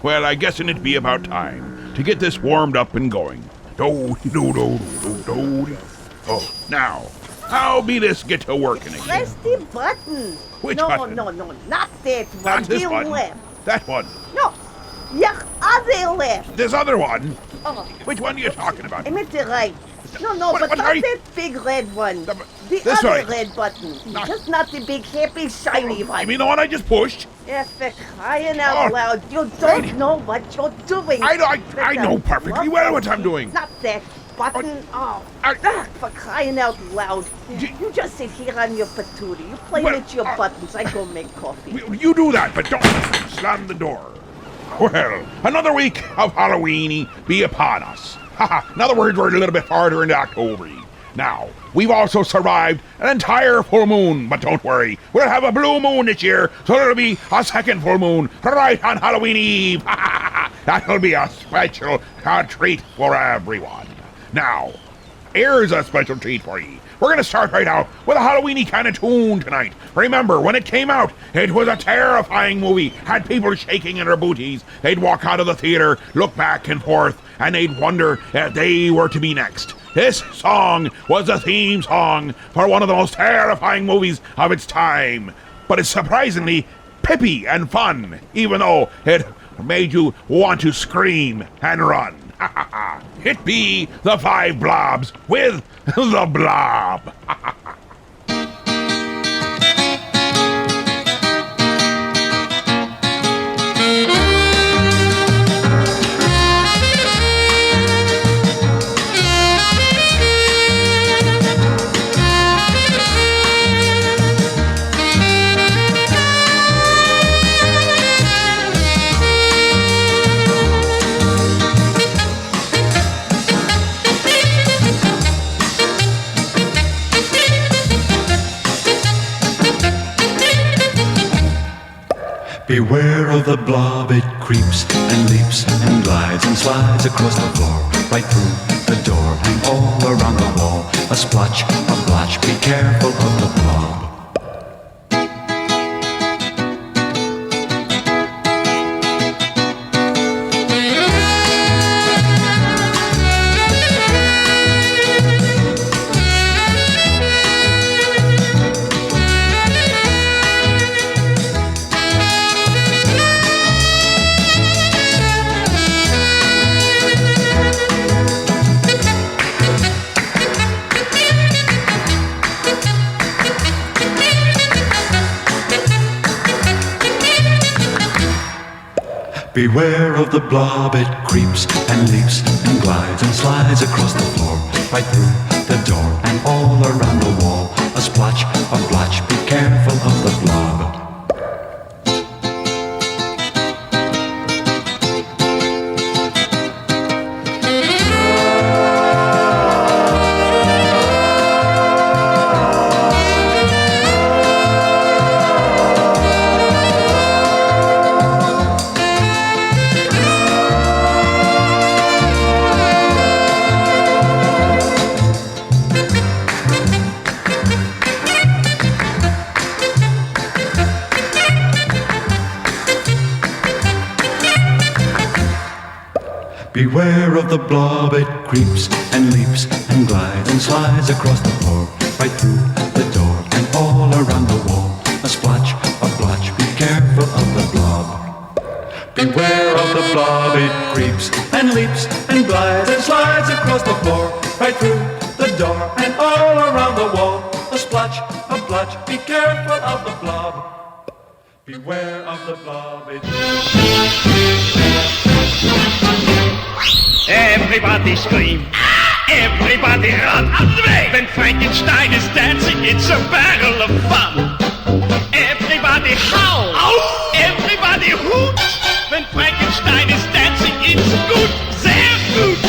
Well, I guess it'd be about time to get this warmed up and going. Do do do do do do. Oh, now, how be this get to working again? Press the button. Which no, button? No, not that one. Not this the one. left. That one. No, your other left. This other one. Oh, Which one are you talking about? I meant the right. No, What- but what not are you- that big red one. The- The this other way. red button. Not- Just not the big, happy, shiny one. You mean the one I just pushed? Yeah, for crying out Oh, loud. You don't righty. know what you're doing. I know perfectly well what I'm doing. Not that button. Oh, for crying out loud. You just sit here on your patootie. You play Well, with your buttons. I go make coffee. You do that, but don't slam the door. Well, another week of Halloweeny be upon us. In other words, we're a little bit farther into October. Now, we've also survived an entire full moon, but don't worry, we'll have a blue moon this year, so it'll be a second full moon right on Halloween Eve. That'll be a special treat for everyone. Now, here's a special treat for you. We're going to start right out with a Halloweeny kind of tune tonight. Remember, when it came out, it was a terrifying movie. Had people shaking in their booties. They'd walk out of the theater, look back and forth, and they'd wonder if they were to be next. This song was the theme song for one of the most terrifying movies of its time. But it's surprisingly pippy and fun, even though it made you want to scream and run. It be the Five Blobs with The Blob. Beware of the blob, it creeps and leaps and glides and slides across the floor, right through the door and all around the wall. A splotch, a blotch, be careful of the blob. Beware of the blob, it creeps and leaps and glides and slides across the floor, right through the door and all around the wall. A splotch, a blotch, be careful of the blob. Beware of the blob, it creeps and leaps and glides and slides across the floor, right through the door and all around the wall. A splotch, a blotch, be careful of the blob. Beware of the blob, it creeps and leaps and glides and slides across the floor, right through the door and all around the wall. A splotch, a blotch, be careful of the blob. Beware of the blob, it Everybody scream, everybody run. When Frankenstein is dancing, it's a barrel of fun. Everybody howl, everybody hoot. When Frankenstein is dancing, it's good, sehr gut.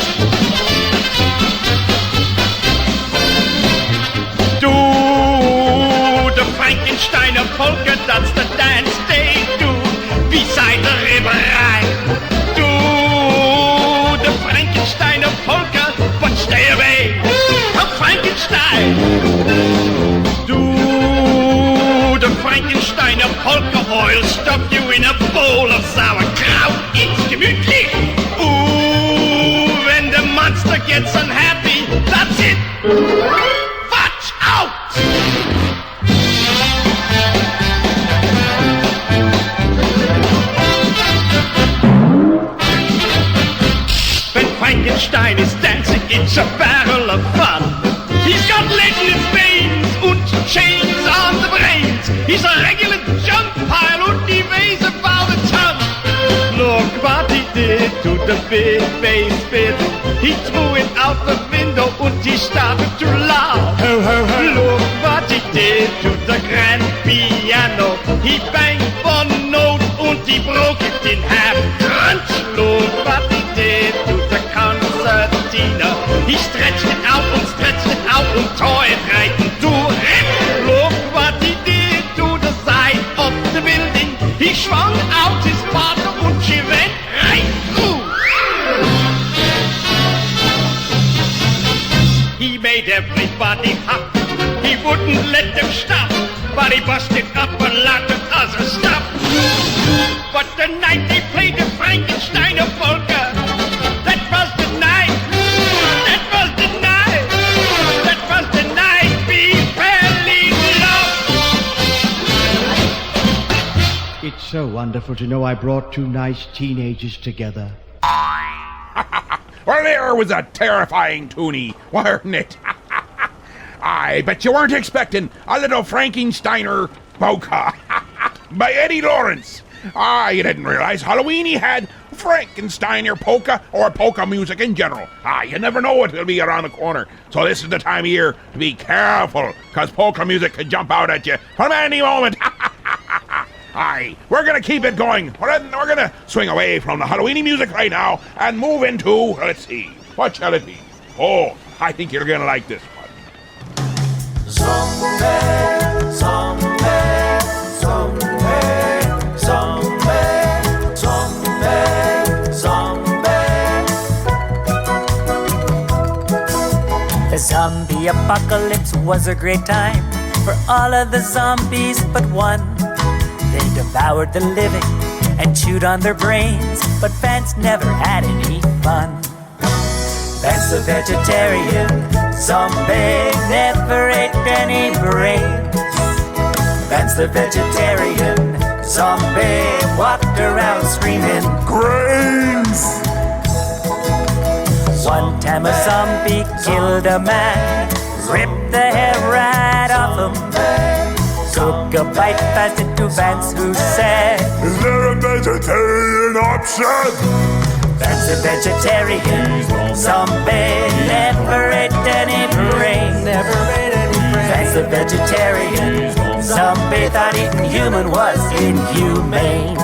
Do the Frankensteiner polka, that's the dance they do. Beside the river Rhine. Frankensteiner polka, but stay away from Frankenstein. Do the Frankenstein Frankensteiner polka oil stuff you in a bowl of sauerkraut. It's gemütlich. Ooh, when the monster gets unhappy, that's it. Watch out! When Frankenstein is dancing, it's a barrel of fun. He's got lead in his veins and chains on the brains. He's a regular junk pile and he weighs about a ton. Look what he did to the big bass fiddle. He threw it out the window and he started to laugh. Look what he did to the grand piano. He banged one note and he broke it in half. Crunch! Look what he did to the concertina. He stretched it out and tore it right into it. Look what he did to the side of the building. He swung out his partner and she went right through. He made everybody hop. He wouldn't let them stop, but he busted up a lot of other stuff. But the night they played the Frankensteiner polka, that was the night. That was the night. That was the night we fell in love. It's so wonderful to know I brought two nice teenagers together. Well, there was a terrifying toonie, weren't it? I bet you weren't expecting a little Frankensteiner polka by Eddie Lawrence. You didn't realize Halloweeny had Frankensteiner polka or polka music in general. You never know what will be around the corner. So this is the time of year to be careful, because polka music could jump out at you from any moment. We're gonna keep it going. We're gonna swing away from the Halloweeny music right now and move into, let's see, what shall it be? Oh, I think you're gonna like this one. Zombie, zombie, zombie, zombie, zombie, zombie. The zombie apocalypse was a great time for all of the zombies but one. They devoured the living and chewed on their brains, but Vance never had any fun. Vance the vegetarian zombie never ate any brains. Vance the vegetarian zombie walked around screaming brains. One time a zombie killed a man, ripped the hair right off him. Took a bite, passed it to Vance, who said, Is there a vegetarian option? Vance the vegetarian zombie never ate any brains. Vance the vegetarian zombie thought eating human was inhumane.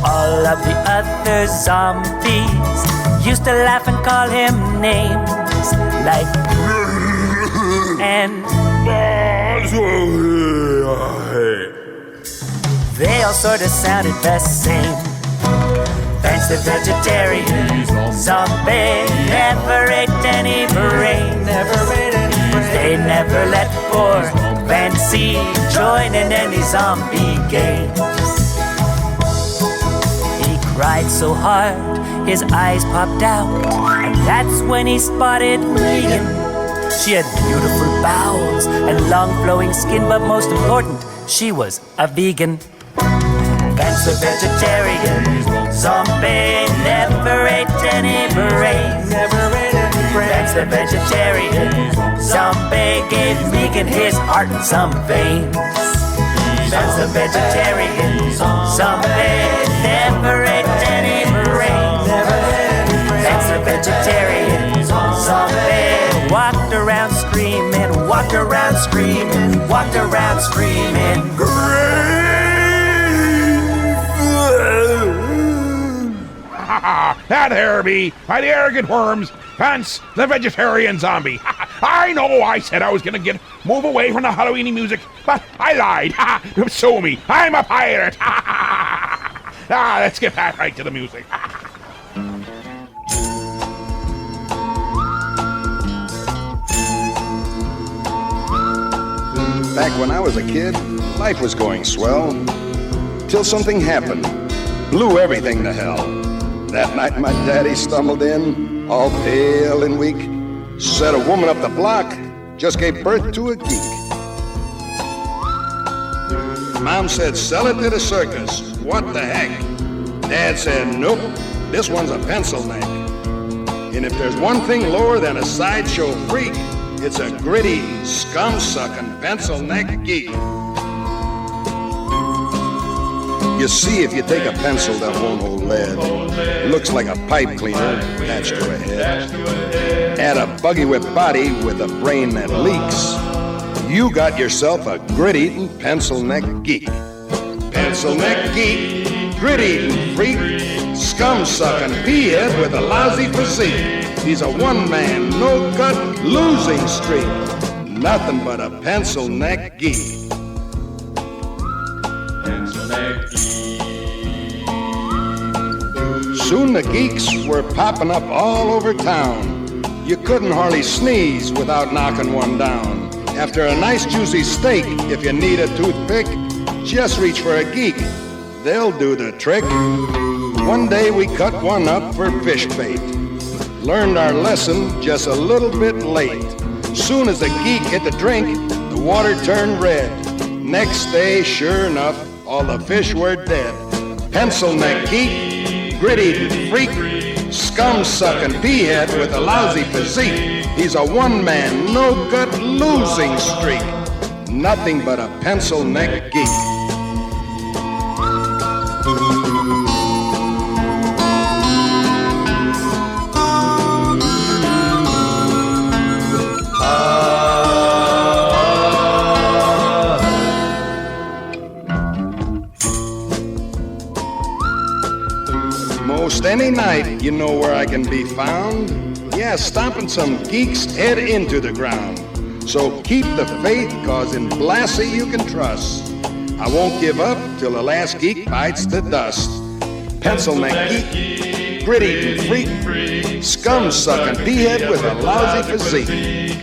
All of the other zombies used to laugh and call him names like and they all sort of sounded the same. Vance the vegetarian zombie never ate any brains. They never let poor Vancey join in any zombie games. He cried so hard his eyes popped out, and that's when he spotted Regan. She had beautiful bowels and long flowing skin, but most important, she was a vegan. Vance the vegetarian zombie never ate any brains. Vance the vegetarian zombie gave Megan his heart and some veins. Vance the vegetarian zombie never ate any brains. Vance the vegetarian zombie walked around screaming, walked around screaming, walked around screaming. That there be, by the arrogant worms, Vance the vegetarian zombie. I know I said I was gonna move away from the Halloweeny music, but I lied. Sue me, I'm a pirate. Let's get back right to the music. back when I was a kid, life was going swell. Till something happened, blew everything to hell. That night my daddy stumbled in, all pale and weak. Said a woman up the block just gave birth to a geek. Mom said, sell it to the circus. What the heck? Dad said, nope, this one's a pencil neck. And if there's one thing lower than a sideshow freak, it's a gritty, scum-sucking pencil neck geek. You see, if you take a pencil that won't hold lead, looks like a pipe cleaner attached to a head, add a buggy whip body with a brain that leaks, you got yourself a grit-eating pencil neck geek. Pencil neck geek, grit-eating freak, scum-sucking pea-head with a lousy physique. He's a one-man, no-gut, losing streak. Nothing but a pencil neck geek. Pencil neck Soon the geeks were popping up all over town. You couldn't hardly sneeze without knocking one down. After a nice juicy steak, if you need a toothpick, just reach for a geek. They'll do the trick. One day we cut one up for fish bait. Learned our lesson just a little bit late. Soon as the geek hit the drink, the water turned red. Next day, sure enough, all the fish were dead. Pencil neck geek, grit-eating freak, scum-sucking pea-head with a lousy physique. He's a one-man, no-gut, losing streak. Nothing but a pencil neck geek. Most any night, you know where I can be found. Yeah, stomping some geek's head into the ground. So keep the faith, cause in Blassie you can trust. I won't give up till the last geek bites the dust. Pencil neck geek, grit-eating freak, scum-sucking pea-head with a lousy physique.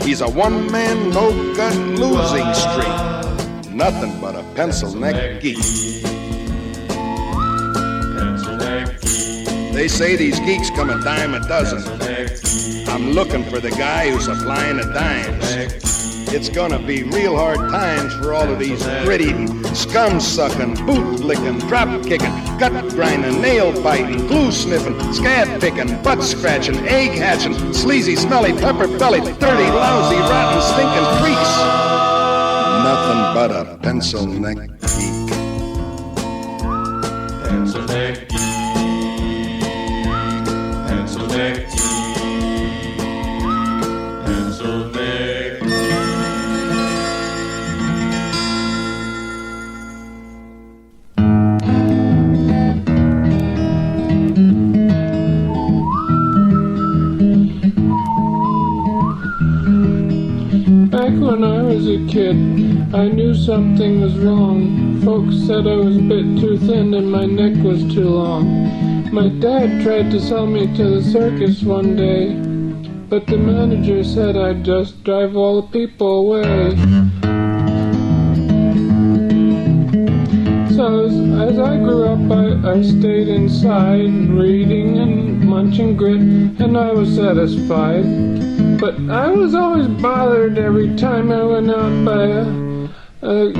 He's a one-man, no-gut, losing streak. Nothing but a pencil neck geek. They say these geeks come a dime a dozen. I'm looking for the guy who's supplying the dimes. It's gonna be real hard times for all of these grit-eating, scum-sucking, boot-licking, drop-kicking, gut-grinding, nail-biting, glue-sniffing, scab-picking, butt-scratching, egg-hatching, sleazy, smelly, pepper-bellied, dirty, lousy, rotten, stinking freaks. Nothing but a pencil neck geek. Pencil neck geek. Pencil neck geek. Pencil neck geek. Back when I was a kid, I knew something was wrong. Folks said I was a bit too thin and my neck was too long. My dad tried to sell me to the circus one day, but the manager said I'd just drive all the people away. So as I grew up, I stayed inside, reading and munching grit, and I was satisfied. But I was always bothered every time I went out by a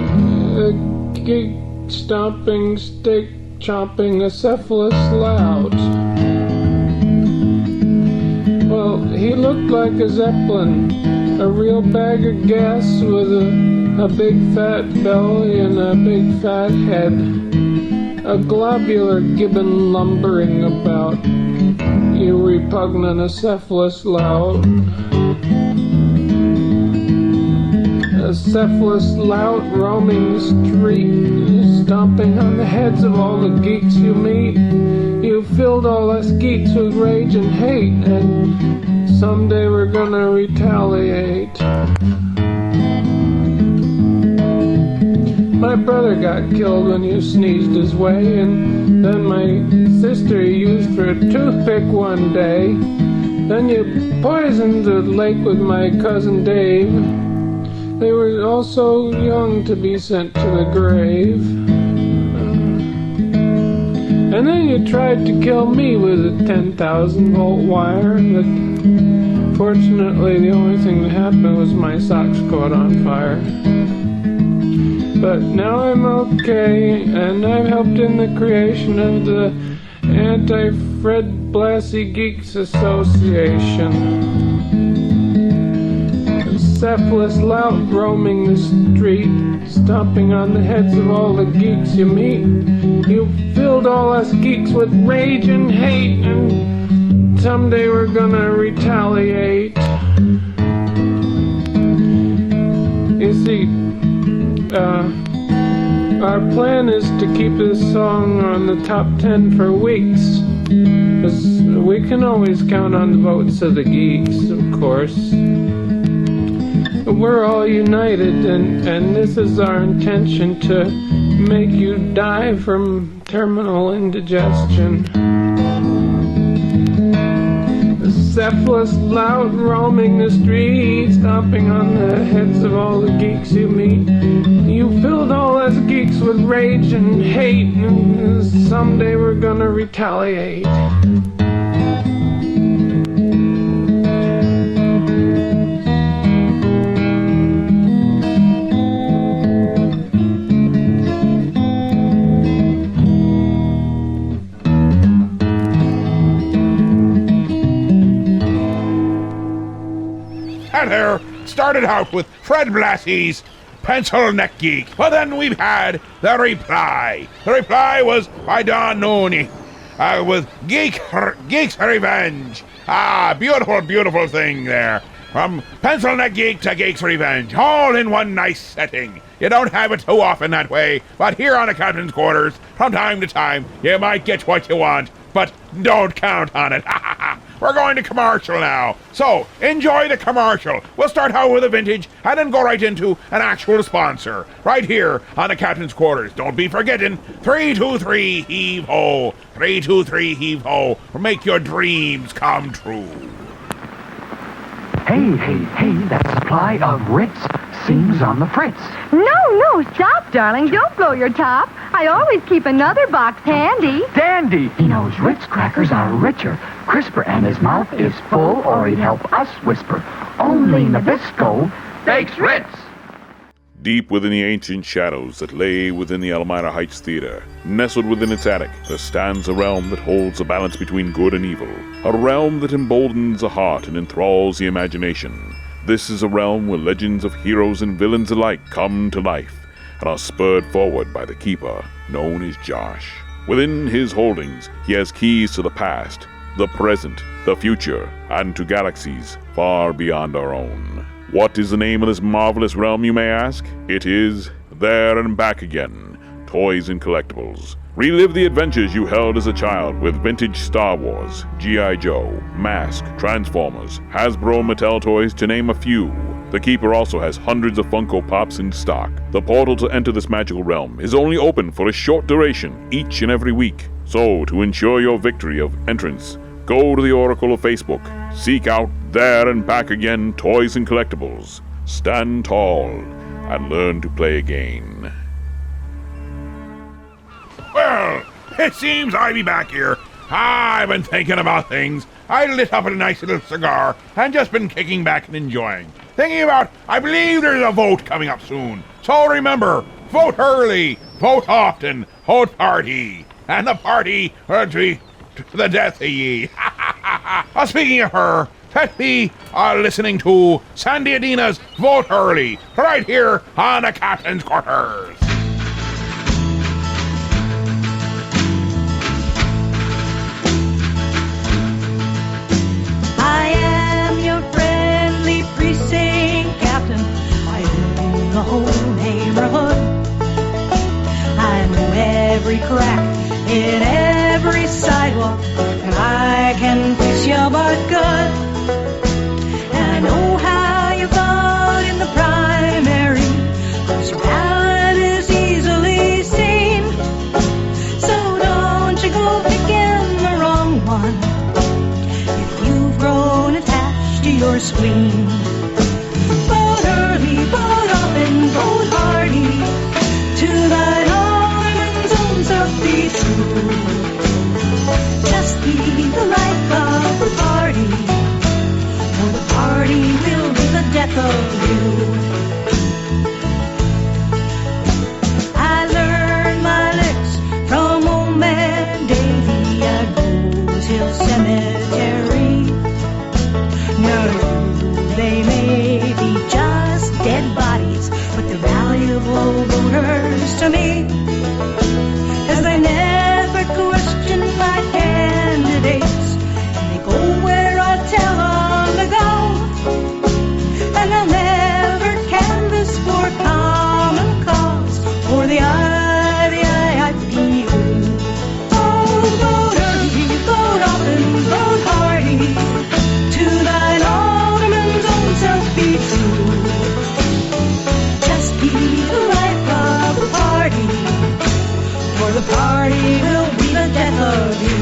geek stomping, steak chomping, acephalous lout. Well, he looked like a Zeppelin, a real bag of gas with a big fat belly and a big fat head, a globular gibbon lumbering about, you repugnant acephalous lout. Acephalous lout roaming the street, stomping on the heads of all the geeks you meet. You filled all us geeks with rage and hate, and someday we're gonna retaliate. My brother got killed when you sneezed his way, and then my sister used for a toothpick one day. Then you poisoned the lake with my cousin Dave. they were all so young to be sent to the grave. And then you tried to kill me with a 10,000 volt wire, but fortunately the only thing that happened was my socks caught on fire. But now I'm okay, and I've helped in the creation of the Anti-Fred Blassie Geeks Association. Cephalus lout roaming the street, stomping on the heads of all the geeks you meet. You filled all us geeks with rage and hate, and someday we're gonna retaliate. You see, our plan is to keep this song on the top 10 for weeks. 'Cause we can always count on the votes of the geeks, of course. We're all united, and this is our intention, to make you die from terminal indigestion. The cephalus lout roaming the streets, stomping on the heads of all the geeks you meet. You filled all us geeks with rage and hate, and someday we're gonna retaliate. There started out with Fred Blassie's Pencil Neck Geek, but then we've had the reply. The reply was by Don Noni with Geek's Revenge. Beautiful, beautiful thing there. From Pencil Neck Geek to Geek's Revenge, all in one nice setting. You don't have it too often that way, but here on the Captain's Quarters, from time to time, you might get what you want, but don't count on it. We're going to commercial now. So, enjoy the commercial. We'll start out with a vintage and then go right into an actual sponsor. Right here on the Captain's Quarters. Don't be forgetting 323 Heave-Ho. 323 Heave-Ho. Make your dreams come true. Hey, hey, hey, that supply of Ritz seems on the fritz. No, stop, darling. Don't blow your top. I always keep another box handy. Dandy! He knows Ritz crackers are richer, crisper, and his mouth is full, or he'd help us whisper. Only Nabisco bakes Ritz. Deep within the ancient shadows that lay within the Elmira Heights Theater, nestled within its attic, there stands a realm that holds a balance between good and evil. A realm that emboldens the heart and enthralls the imagination. This is a realm where legends of heroes and villains alike come to life and are spurred forward by the Keeper, known as Josh. Within his holdings, he has keys to the past, the present, the future, and to galaxies far beyond our own. What is the name of this marvelous realm, you may ask? It is There and Back Again, Toys and Collectibles. Relive the adventures you held as a child with vintage Star Wars, G.I. Joe, Mask, Transformers, Hasbro, Mattel toys, to name a few. The Keeper also has hundreds of Funko Pops in stock. The portal to enter this magical realm is only open for a short duration each and every week. So, to ensure your victory of entrance, go to the Oracle of Facebook. Seek out There and Back Again Toys and Collectibles. Stand tall and learn to play again. Well, it seems I be back here. I've been thinking about things. I lit up a nice little cigar and just been kicking back and enjoying. Thinking about, I believe there's a vote coming up soon. So remember, vote early, vote often, vote party. And the party will be to the death of ye. Speaking of her, let me listening to Sandy Adina's Vote Early, right here on the Captain's Quarters. I am your friendly precinct captain. I know the whole neighborhood. I know every crack in every sidewalk, and I can fix your butt good. And I know how you vote in the primary, 'cause your ballot is easily seen. So don't you go picking the wrong one if you've grown attached to your spleen. Vote early, vote next to me, as they never question my candidates. They go where I tell them to go, and they'll never canvass for common cause or the IVIP. Oh, vote early, vote often, vote hearty, to thine alderman's own self be true. Just be the life of the party, or the party will be the death of you.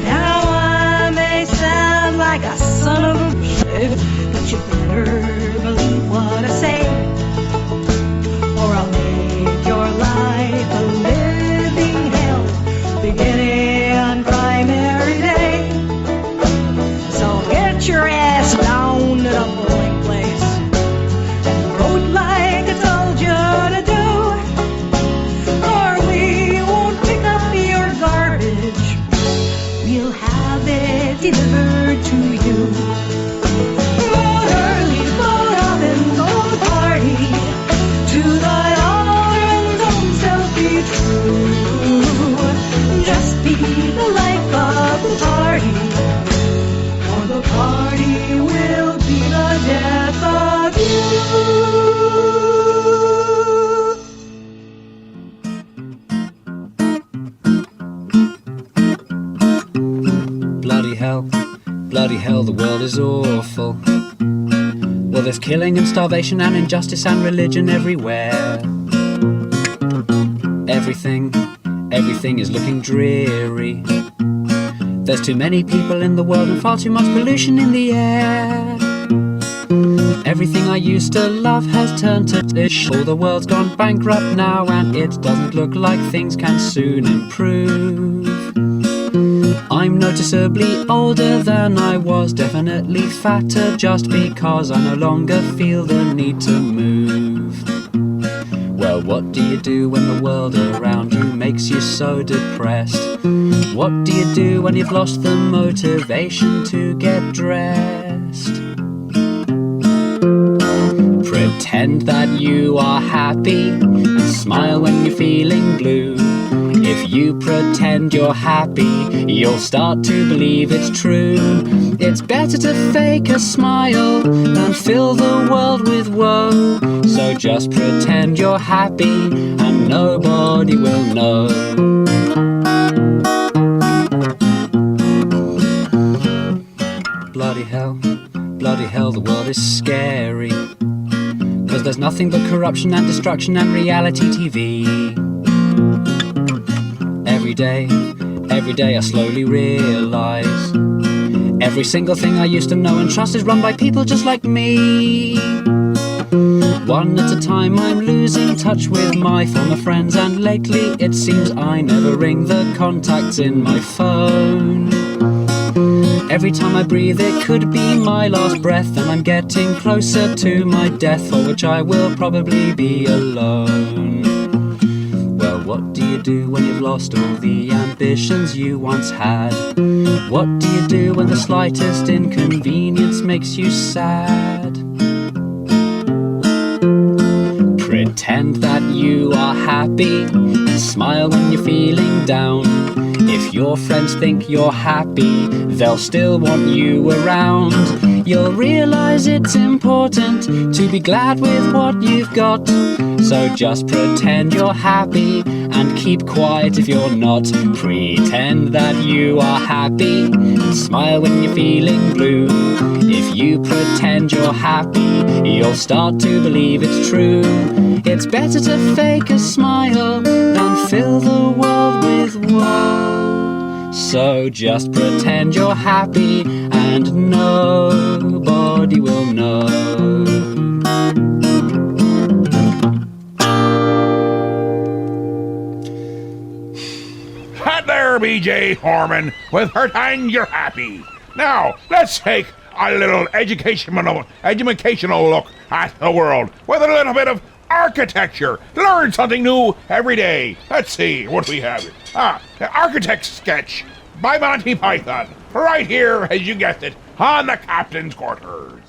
Now I may sound like a son of a bitch, but you better believe what I say, or I'll make your life a living hell, beginning on primary day. So get your ass down to the polling place and vote like I told you to do, or we won't pick up your garbage. We'll have it delivered to you. Vote early, vote often, vote party, to thine alderman's own self be true. Just be the life of the party, or the party will be the death of you. Bloody hell, the world is awful. Well, there's killing and starvation and injustice and religion everywhere. Everything is looking dreary. There's too many people in the world and far too much pollution in the air. Everything I used to love has turned to ish. Oh, the world's gone bankrupt now, and it doesn't look like things can soon improve. I'm noticeably older than I was, definitely fatter, just because I no longer feel the need to move. Well, what do you do when the world around you makes you so depressed? What do you do when you've lost the motivation to get dressed? Pretend that you are happy and smile when you're feeling blue. If you pretend you're happy, you'll start to believe it's true. It's better to fake a smile than fill the world with woe. So just pretend you're happy and nobody will know. Bloody hell, the world is scary. 'Cause there's nothing but corruption and destruction and reality TV. Every day I slowly realize every single thing I used to know and trust is run by people just like me. One at a time I'm losing touch with my former friends, and lately it seems I never ring the contacts in my phone. Every time I breathe it could be my last breath, and I'm getting closer to my death, for which I will probably be alone. Well, what do you do when you've lost all the ambitions you once had? What do you do when the slightest inconvenience makes you sad? Pretend that you are happy and smile when you're feeling down. If your friends think you're happy, they'll still want you around. You'll realize it's important to be glad with what you've got. So just pretend you're happy and keep quiet if you're not. Pretend that you are happy and smile when you're feeling blue. If you pretend you're happy, you'll start to believe it's true. It's better to fake a smile than fill the world with woe. So just pretend you're happy and nobody will know. Hi there, BJ Harmon, with Pretend You're Happy. Now, let's take a little educational look at the world with a little bit of architecture. Learn something new every day. Let's see what we have here. The Architect's Sketch by Monty Python. Right here, as you guessed it, on the Captain's Quarters.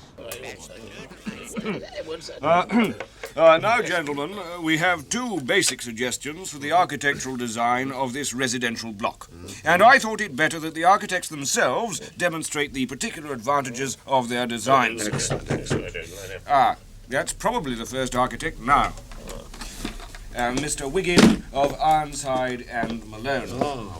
Now, gentlemen, we have two basic suggestions for the architectural design of this residential block. And I thought it better that the architects themselves demonstrate the particular advantages of their designs. Excellent. That's probably the first architect now. Mr. Wiggin of Ironside and Malone.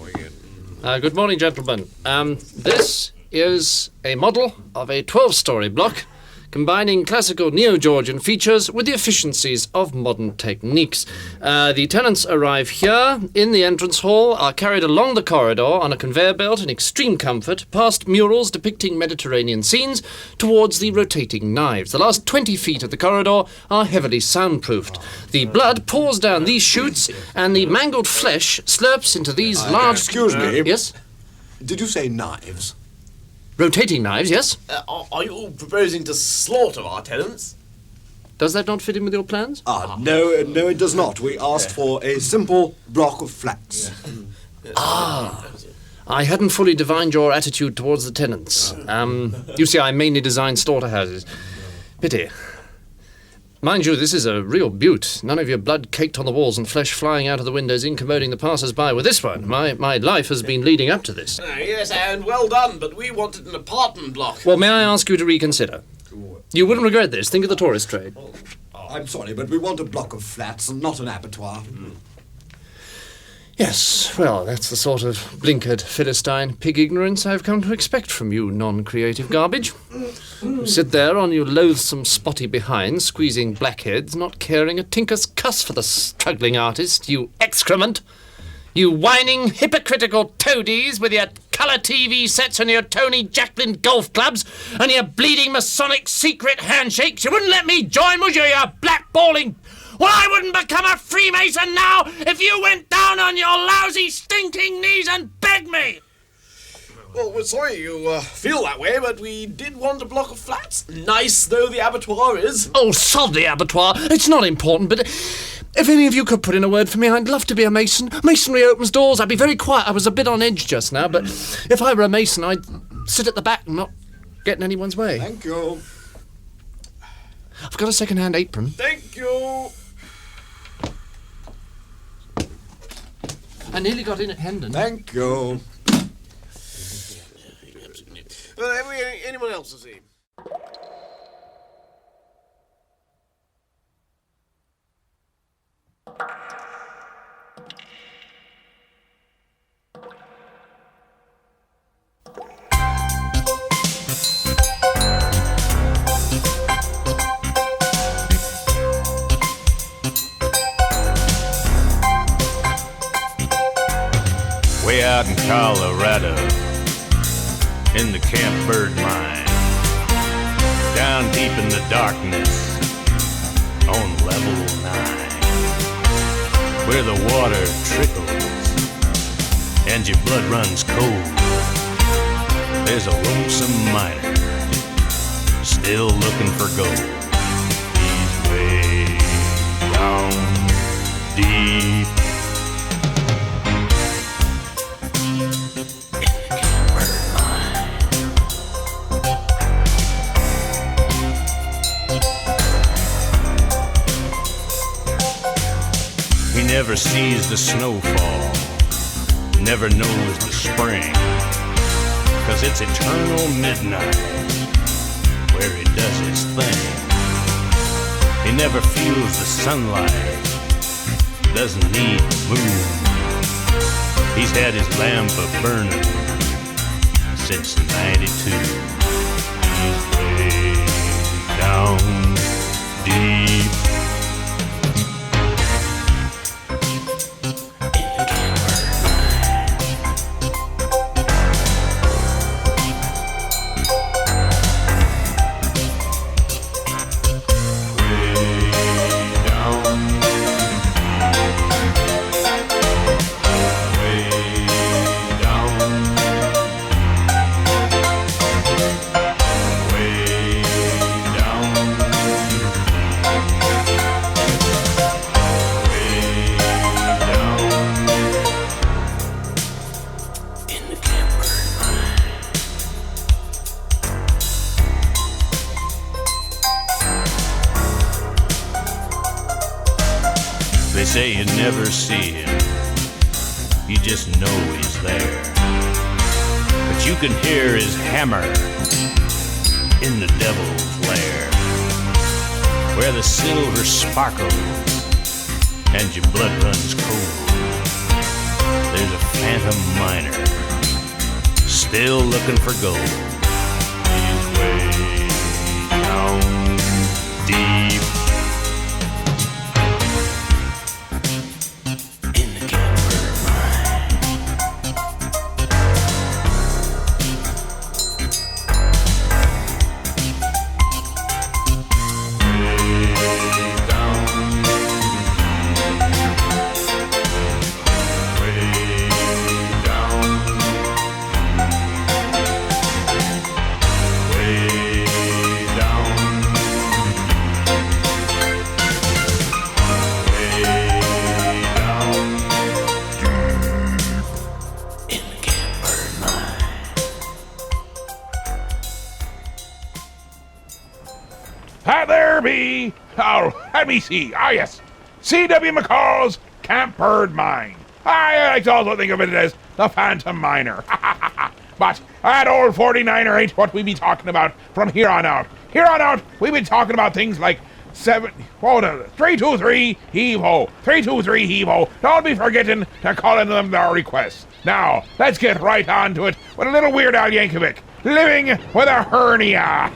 Good morning, gentlemen. This is a model of a 12-story block combining classical neo-Georgian features with the efficiencies of modern techniques. The tenants arrive here in the entrance hall, are carried along the corridor on a conveyor belt in extreme comfort, past murals depicting Mediterranean scenes, towards the rotating knives. The last 20 feet of the corridor are heavily soundproofed. The blood pours down these chutes, and the mangled flesh slurps into these large... Excuse me. Yes? Did you say knives? Rotating knives, yes? Are you proposing to slaughter our tenants? Does that not fit in with your plans? No, it does not. We asked for a simple block of flats. I hadn't fully divined your attitude towards the tenants. You see, I mainly design slaughterhouses. Pity. Mind you, this is a real beaut. None of your blood caked on the walls and flesh flying out of the windows incommoding the passers-by with this one. My life has been leading up to this. Yes, and well done, but we wanted an apartment block. Well, may I ask you to reconsider? You wouldn't regret this. Think of the tourist trade. I'm sorry, but we want a block of flats and not an abattoir. Yes, well, that's the sort of blinkered Philistine pig ignorance I've come to expect from you non-creative garbage. You sit there on your loathsome spotty behind, squeezing blackheads, not caring a tinker's cuss for the struggling artist, you excrement! You whining, hypocritical toadies with your colour TV sets and your Tony Jacklin golf clubs and your bleeding Masonic secret handshakes. You wouldn't let me join, would you blackballing... Well, I wouldn't become a Freemason now if you went down on your lousy, stinking knees and begged me! Well, we're sorry you feel that way, but we did want a block of flats. Nice though the abattoir is. Oh, sod the abattoir. It's not important, but if any of you could put in a word for me, I'd love to be a mason. Masonry opens doors. I'd be very quiet. I was a bit on edge just now, but if I were a mason, I'd sit at the back and not get in anyone's way. Thank you. I've got a second-hand apron. Thank you. I nearly got in at Hendon. Thank you. Anyone else to see? Way out in Colorado, in the Camp Bird mine, down deep in the darkness, on level 9, where the water trickles and your blood runs cold, there's a lonesome miner still looking for gold. He's way down deep. He never sees the snowfall, never knows the spring, 'cause it's eternal midnight where he does his thing. He never feels the sunlight, doesn't need the moon. He's had his lamp burning since 92. He's way down deep. They say you never see him, you just know he's there. But you can hear his hammer in the devil's lair, where the silver sparkles and your blood runs cold. There's a phantom miner still looking for gold. He's way down deep in the Camper mine. Way down, way down, way down, way down in the Camper mine. Hi there be. Oh, let me see. Ah, yes. C.W. McCall's Campbird Mine. I like to also think of it as the Phantom Miner. But that old 49er ain't what we be talking about from here on out. Here on out, we be talking about things like 323 heave-ho. 323 heave-ho. Don't be forgetting to call in them their requests. Now, let's get right on to it with a little Weird Al Yankovic, Living with a Hernia.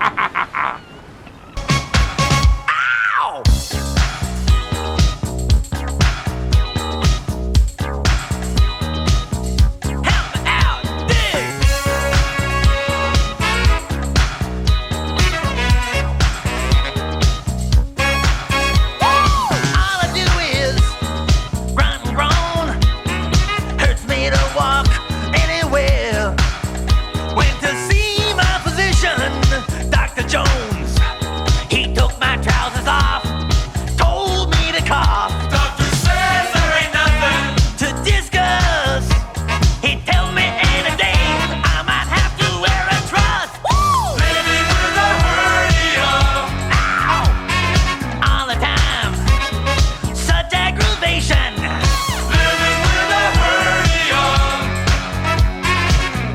All I do is grunt and groan. Hurts me to walk anywhere. Went to see my physician, Dr. Jones. He took my trousers off, told me to cough. Doctor says there ain't nothing to discuss. He told me any day I might have to wear a truss. Living with a hernia. Ow! All the time, such aggravation. Living with a hernia.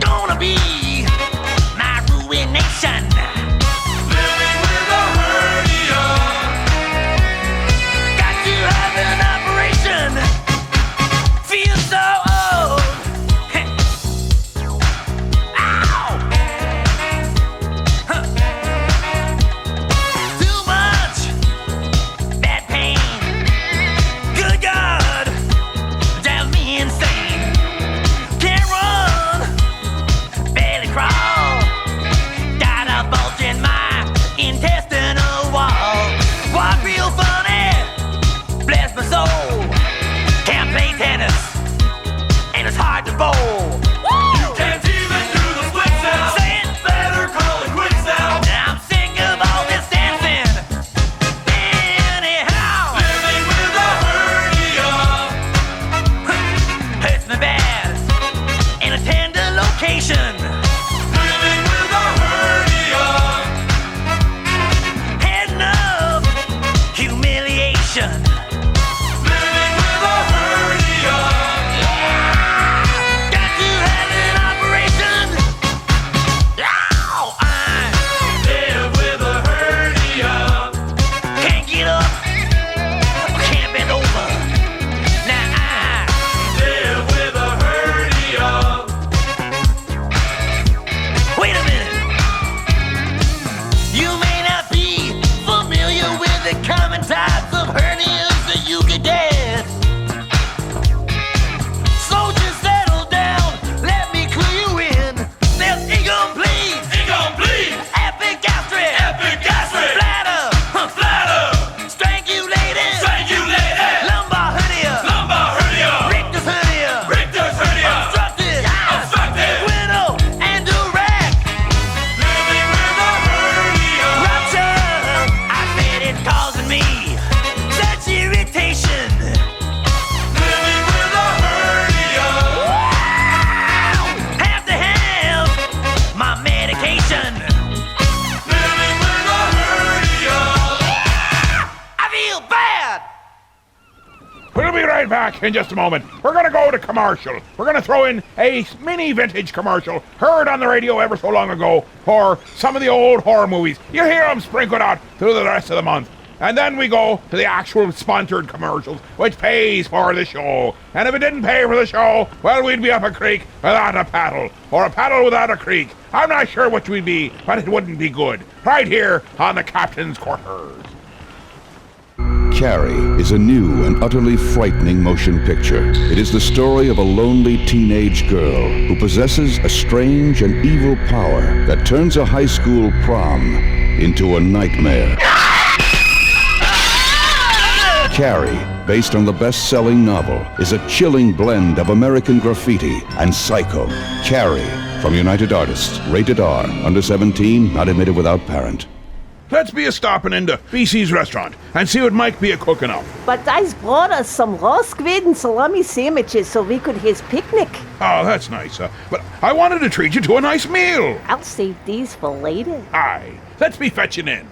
Gonna be my ruination. Living with a hernia. Got to have an operation. Feel so old. Ow! Huh. Too much bad pain. Good God, drives me insane. Can't run, barely crawl. Got a bulge in my intestinal wall. Walk real funny, bless my soul. Can't play tennis, and it's hard to bowl. You can't even do the splits now. Say it. Better call it quits now. I'm sick of all this dancing. Anyhow, living with a hernia hurts me bad in a tender location. Living with a hernia, heading up humiliation. Living with a hernia, got to have an operation. Ow! I live with a hernia. Can't get up, can't bend over. Now I live with a hernia. Wait a minute. You may not be familiar with the common types of hernias that you could get. So just settle down, let me clue you in. There's incomplete, epigastric, bladder, strangulated, lumbar hernia, Richter's hernia, obstructed, inguinal, and direct. Living with a hernia, rupture. I said it's causing me such irritation. Living with a hernia, have to have my medication. Living with a hernia, I feel bad. We'll be right back in just a moment. We're going to go to commercial. We're going to throw in a mini vintage commercial heard on the radio ever so long ago for some of the old horror movies. You hear them sprinkled out through the rest of the month. And then we go to the actual sponsored commercials, which pays for the show. And if it didn't pay for the show, well, we'd be up a creek without a paddle, or a paddle without a creek. I'm not sure which we'd be, but it wouldn't be good. Right here on the Captain's Quarters. Carrie is a new and utterly frightening motion picture. It is the story of a lonely teenage girl who possesses a strange and evil power that turns a high school prom into a nightmare. Carrie, based on the best-selling novel, is a chilling blend of American Graffiti and Psycho. Carrie, from United Artists, rated R, under 17, not admitted without parent. Let's be a stopping into BC's restaurant and see what Mike be a cooking up. But I's brought us some raw squid and salami sandwiches so we could his picnic. Oh, that's nice. But I wanted to treat you to a nice meal. I'll save these for later. Aye, let's be fetching in.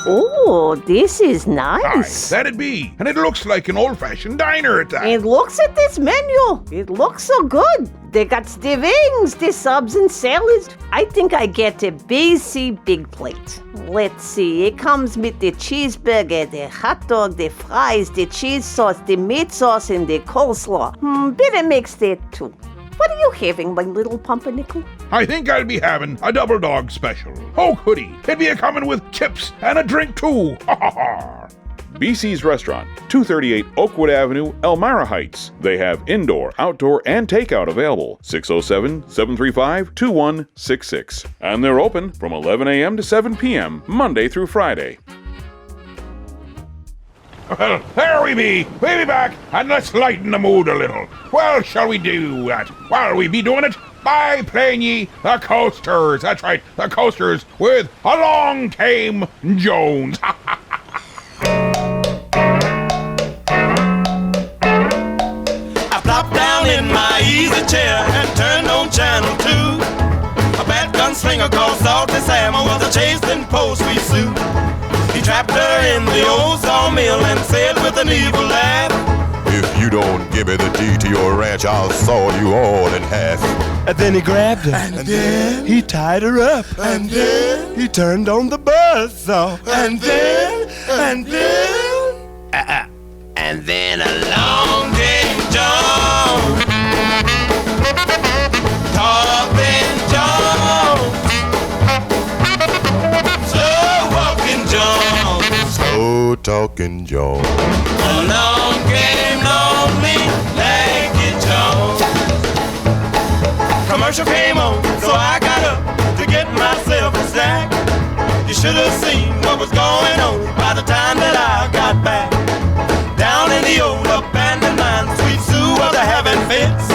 Oh, this is nice. Aye, that'd be. And it looks like an old-fashioned diner at that. And looks at this menu. It looks so good. They got the wings, the subs and salads. I think I get a BC big plate. Let's see, it comes with the cheeseburger, the hot dog, the fries, the cheese sauce, the meat sauce, and the coleslaw. Better mix that too. What are you having, my little pumpernickel? I think I'll be having a double dog special. Oh, goody. It'd be a coming with chips and a drink too. Ha ha ha. BC's Restaurant, 238 Oakwood Avenue, Elmira Heights. They have indoor, outdoor, and takeout available. 607-735-2166. And they're open from 11 a.m. to 7 p.m., Monday through Friday. Well, there we be. We'll be back, and let's lighten the mood a little. Well, shall we do that? Well, we be doing it by playing ye the Coasters. That's right, the Coasters with a long tame Jones. I plopped down in my easy chair and turned on channel 2. A bad gunslinger called Salty Sam was a chasing post sweet Sue. He trapped her in the old sawmill and said with an evil laugh, "If you don't give me the deed to your ranch, I'll saw you all in half." And then he grabbed her, and then he tied her up, and then he turned on the buzzsaw, and then along came John, Talking John, slow walking John, Slow talking Joe. along came lonely Lanky John. Commercial came on, so I got up to get myself a snack. You should have seen what was going on by the time that I got back. Down in the old abandoned mine, Sweet Sue was having fits.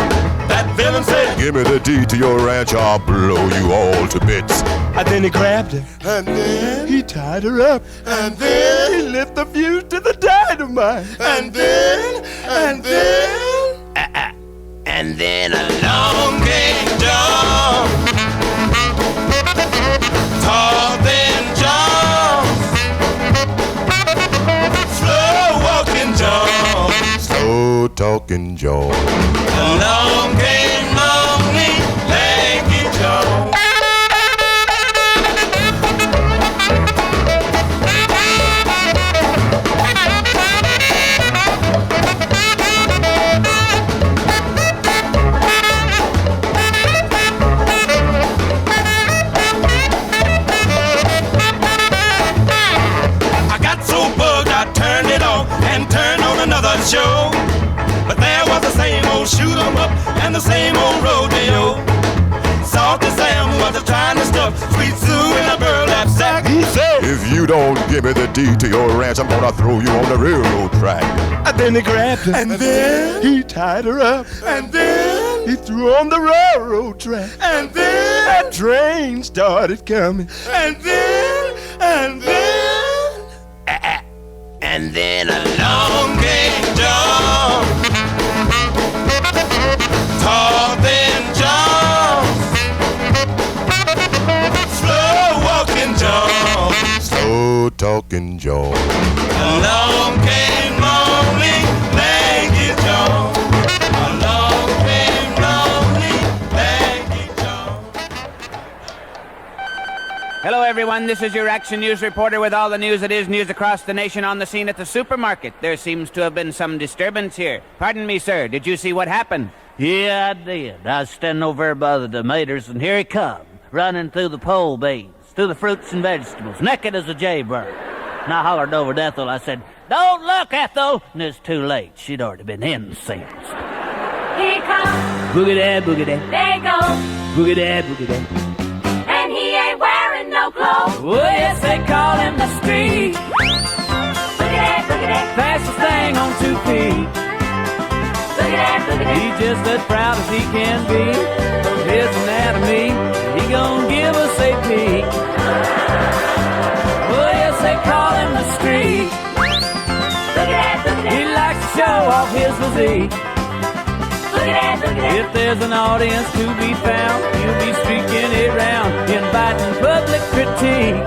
That villain said, "Give me the deed to your ranch, I'll blow you all to bits." and then he grabbed her, and then he tied her up, and then he lit the fuse to the dynamite, and then along came John, Talking John, slow walking John, Slow talking Joe. along came lonely Lanky John. I got so bugged I turned it off and turned on another show. But there was the same old shoot 'em up and the same old rodeo. Salty Sam was trying to stuff Sweet Sue in a burlap sack. He said, "If you don't give me the deed to your ranch, I'm gonna throw you on the railroad track." and then he grabbed her, and then he tied her up, and then he threw her on the railroad track, and then that train started coming, and then along came John, Talking John, slow walking John, Slow talking Joe. along came lonely everyone. This is your Action News reporter with all the news that is news across the nation on the scene at the supermarket. There seems to have been some disturbance here. Pardon me, sir. Did you see what happened? Yeah, I did. I was standing over there by the tomatoes, and here he come, running through the pole beans, through the fruits and vegetables, naked as a jaybird. And I hollered over to Ethel. I said, "Don't look, Ethel!" And it's too late. She'd already been incensed. Here he comes. Boogie-dad, boogie-dad. There he goes. Boogie-dad, boogie-dad. And he ain't wearing no clothes. Oh, yes, they call him the street. Boogie-dad, boogie-dad. Fastest thing on 2 feet. Boogie-dad, boogie-dad. He's just as proud as he can be of his anatomy. He gon' give us a peek. Oh, yes, they call him the street. Boogie-dad, boogie-dad. He likes to show off his physique. Boogie-dad, boogie-dad. If there's an audience to be found, he'll be streaking it round, inviting public critique.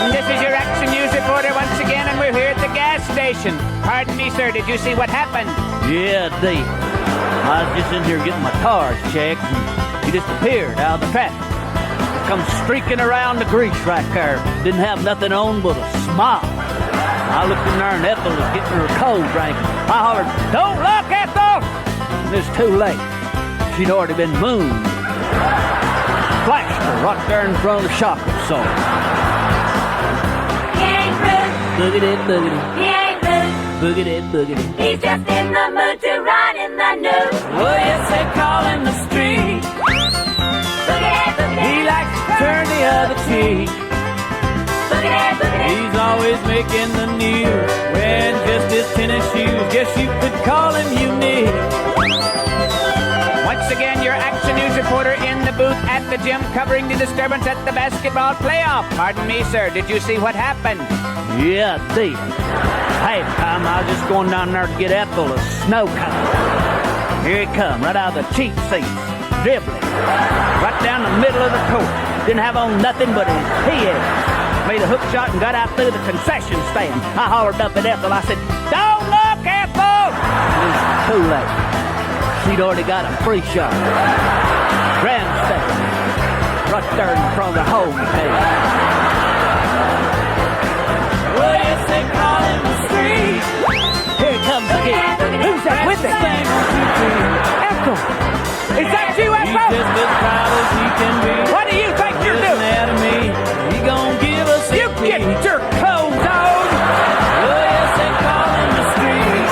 This is your Action News reporter once again, and we're here at the gas station. Pardon me, sir. Did you see what happened? Yeah, Dave. I was just in here getting my tires checked, and he just appeared out of the traffic. Come streaking around the grease right there. Didn't have nothing on but a smile. I looked in there, and Ethel was getting her cold drink. I hollered, "Don't look, Ethel!" And it's too late. She'd already been mooned. Flashed her right there in front of the shop absorber. He ain't rude. Boogity, boogity. He ain't rude. Boogity, boogity. He's just in the mood to run in the news. Oh, yes, they call him the street. Boogie-dad, boogie-dad. He likes to turn the other cheek. Boogie-dad, boogie-dad. He's always making the news, wearing just his tennis shoes. Guess you could call him unique. Once again, your Action News reporter in the booth at the gym covering the disturbance at the basketball playoff. Pardon me, sir. Did you see what happened? Yeah, I did. Half time I was just going down there to get Ethel a snow cone. Here he come, right out of the cheap seats, dribbling, right down the middle of the court. Didn't have on nothing but his PA. Made a hook shot and got out through the concession stand. I hollered up at Ethel. I said, "Don't look, Ethel!" And it was too late. She'd already got a free shot. Grandstand. Right there in front of the home page. Well, yes, they call him the street. Here it comes again. Who's that with it? Ethel! Is that you, Ethel? He's just as proud as he can be. What do you think you're doing? Anatomy. He gon' give us a You get your clothes on! Oh, yes, they call him the street.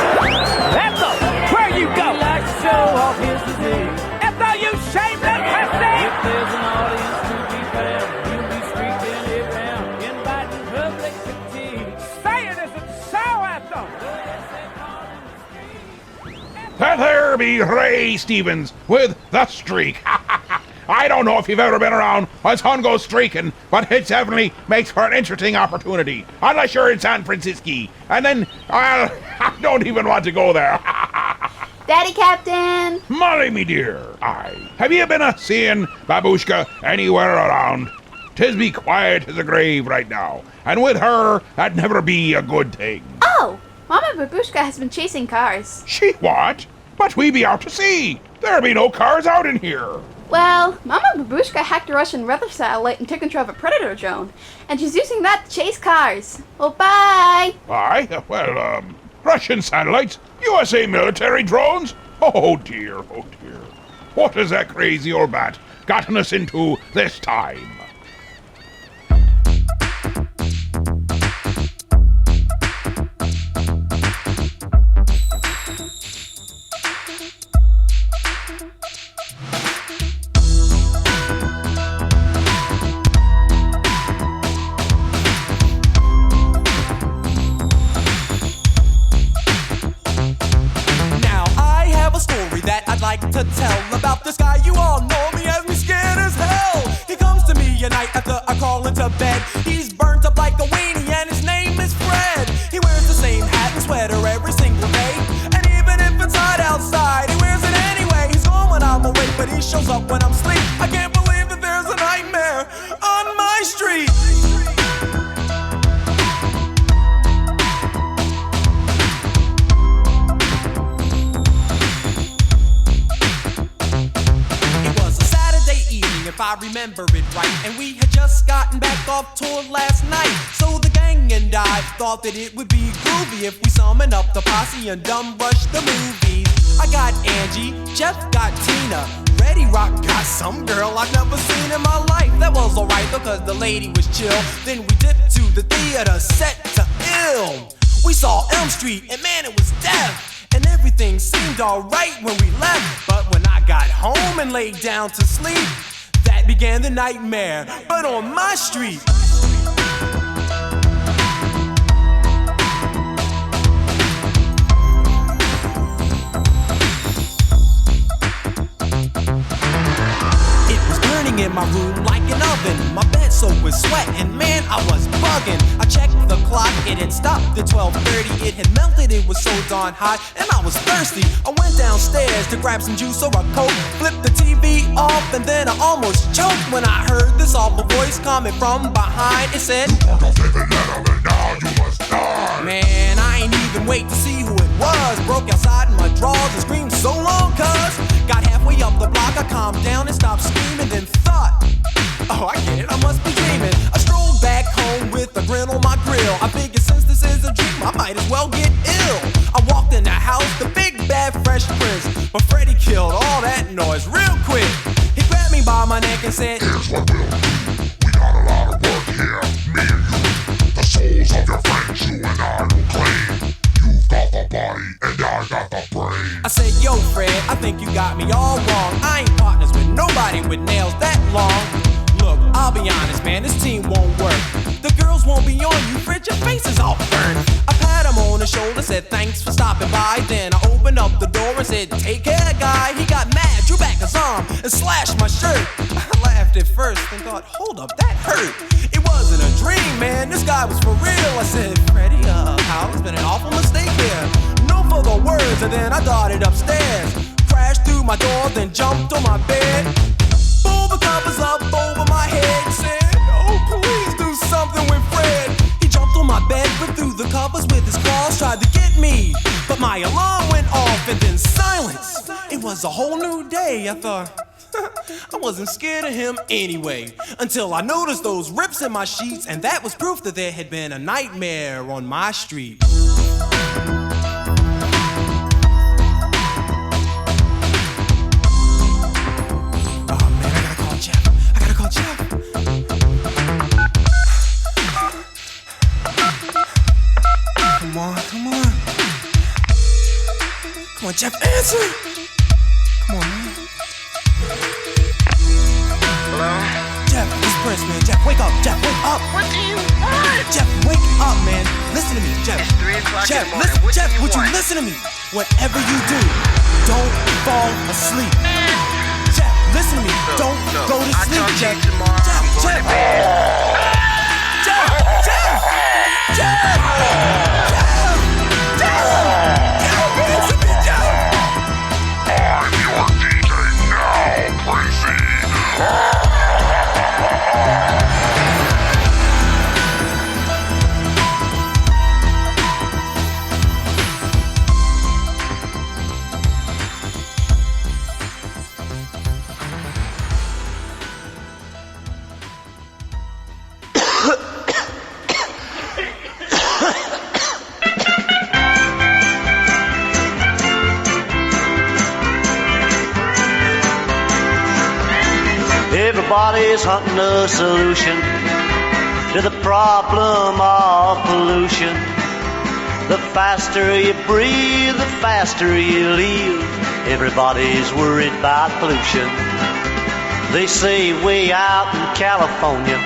Ethel, where you go? He likes to show off his physique. Ethel, you shameless hussy! If there's an audience to be found, he'll be streaking it round, inviting public critique. Say it isn't so, Ethel! That there be Ray Stevens with The Streak. I don't know if you've ever been around when sun goes streaking, but it definitely makes for an interesting opportunity. Unless you're in San Francisco. And then, well, I don't even want to go there. Daddy Captain! Molly, me dear, have you been seeing Babushka anywhere around? 'Tis be quiet as a grave right now, and with her, that'd never be a good thing. Oh! Mama Babushka has been chasing cars. She what? But we be out to sea. There be no cars out in here. Well, Mama Babushka hacked a Russian weather satellite and took control of a predator drone, and she's using that to chase cars. Well, bye! Aye? Well, Russian satellites? USA military drones? Oh dear, oh dear. What has that crazy old bat gotten us into this time? To tell about this guy, you all know me, has me scared as hell. He comes to me at night after I crawl into bed. He's burnt up like a weenie and his name is Fred. He wears the same hat and sweater every single day, and even if it's hot outside, he wears it anyway. He's gone when I'm awake, but he shows up when I'm asleep. I can't believe that there's a nightmare on my street. If I remember it right, and we had just gotten back Warped Tour last night. So the gang and I thought that it would be groovy if we summoned up the posse and dumb rush the movies. I got Angie, Jeff got Tina, Reddy Rock got some girl I've never seen in my life. That was alright though, cause the lady was chill. Then we dipped to the theater set to ill. We saw Elm Street and man, it was death. And everything seemed alright when we left. But when I got home and laid down to sleep, that began the nightmare, but on my street. In my room like an oven, my bed soaked with sweat, and man, I was bugging. I checked the clock, it had stopped at 12:30. It had melted, it was so darn hot, and I was thirsty. I went downstairs to grab some juice or a Coke, flipped the TV off, and then I almost choked when I heard this awful voice coming from behind. It said, "You want to David Letterman, now you must die." Man, I ain't even wait to see who it was. Broke outside in my drawers and screamed so long, cuz got halfway up the block, I calmed down and stopped screaming, then thought, oh, I get it, I must be dreaming. I strolled back home with a grin on my grill. I figured since this is a dream, I might as well get ill. I walked in the house, the big bad Fresh Prince, but Freddy killed all that noise real quick. He grabbed me by my neck and said, "Here's what we'll do. We got a lot of work here, me and you. The souls of your friends, you and I will claim. You've got the body and I got the brain." I said, "Yo, Fred, I think you got me all wrong. I ain't partners with nobody with nails that long. Look, I'll be honest, man, this team won't work. The girls won't be on you, Fred, your face is all burned." I pat him on the shoulder, said thanks for stopping by. Then I opened up the door and said, "Take care, guy." He got mad, drew back his arm, and slashed my shirt. I laughed at first and thought, hold up, that hurt. It wasn't a dream, man, this guy was for real. I said, "Freddy, Hal, it's been an awful mistake here." No further words, and then I darted upstairs, crashed through my door, then jumped on my bed. Pulled the covers up over my head, said, "Oh, please do something with Fred." He jumped on my bed, ripped through the covers with his claws, tried to get me, but my alarm went off, and then silence. It was a whole new day. I thought, I wasn't scared of him anyway, until I noticed those rips in my sheets, and that was proof that there had been a nightmare on my street. Come on, Jeff, answer! Come on, man. Hello? Jeff, it's Prince, man. Jeff, wake up. Jeff, wake up. What do you want? Jeff, wake up, man. Listen to me, Jeff. It's 3 o'clock Jeff, in the morning. listen, What would do you you want? listen to me? Whatever you do, don't fall asleep. Jeff, listen to me. Don't go to sleep, I'll talk to Jeff. you tomorrow. Jeff, I'm going Jeff. to bed. Jeff, Jeff, Jeff. Everybody's hunting a solution to the problem of pollution. The faster you breathe, the faster you live. Everybody's worried about pollution. They say way out in California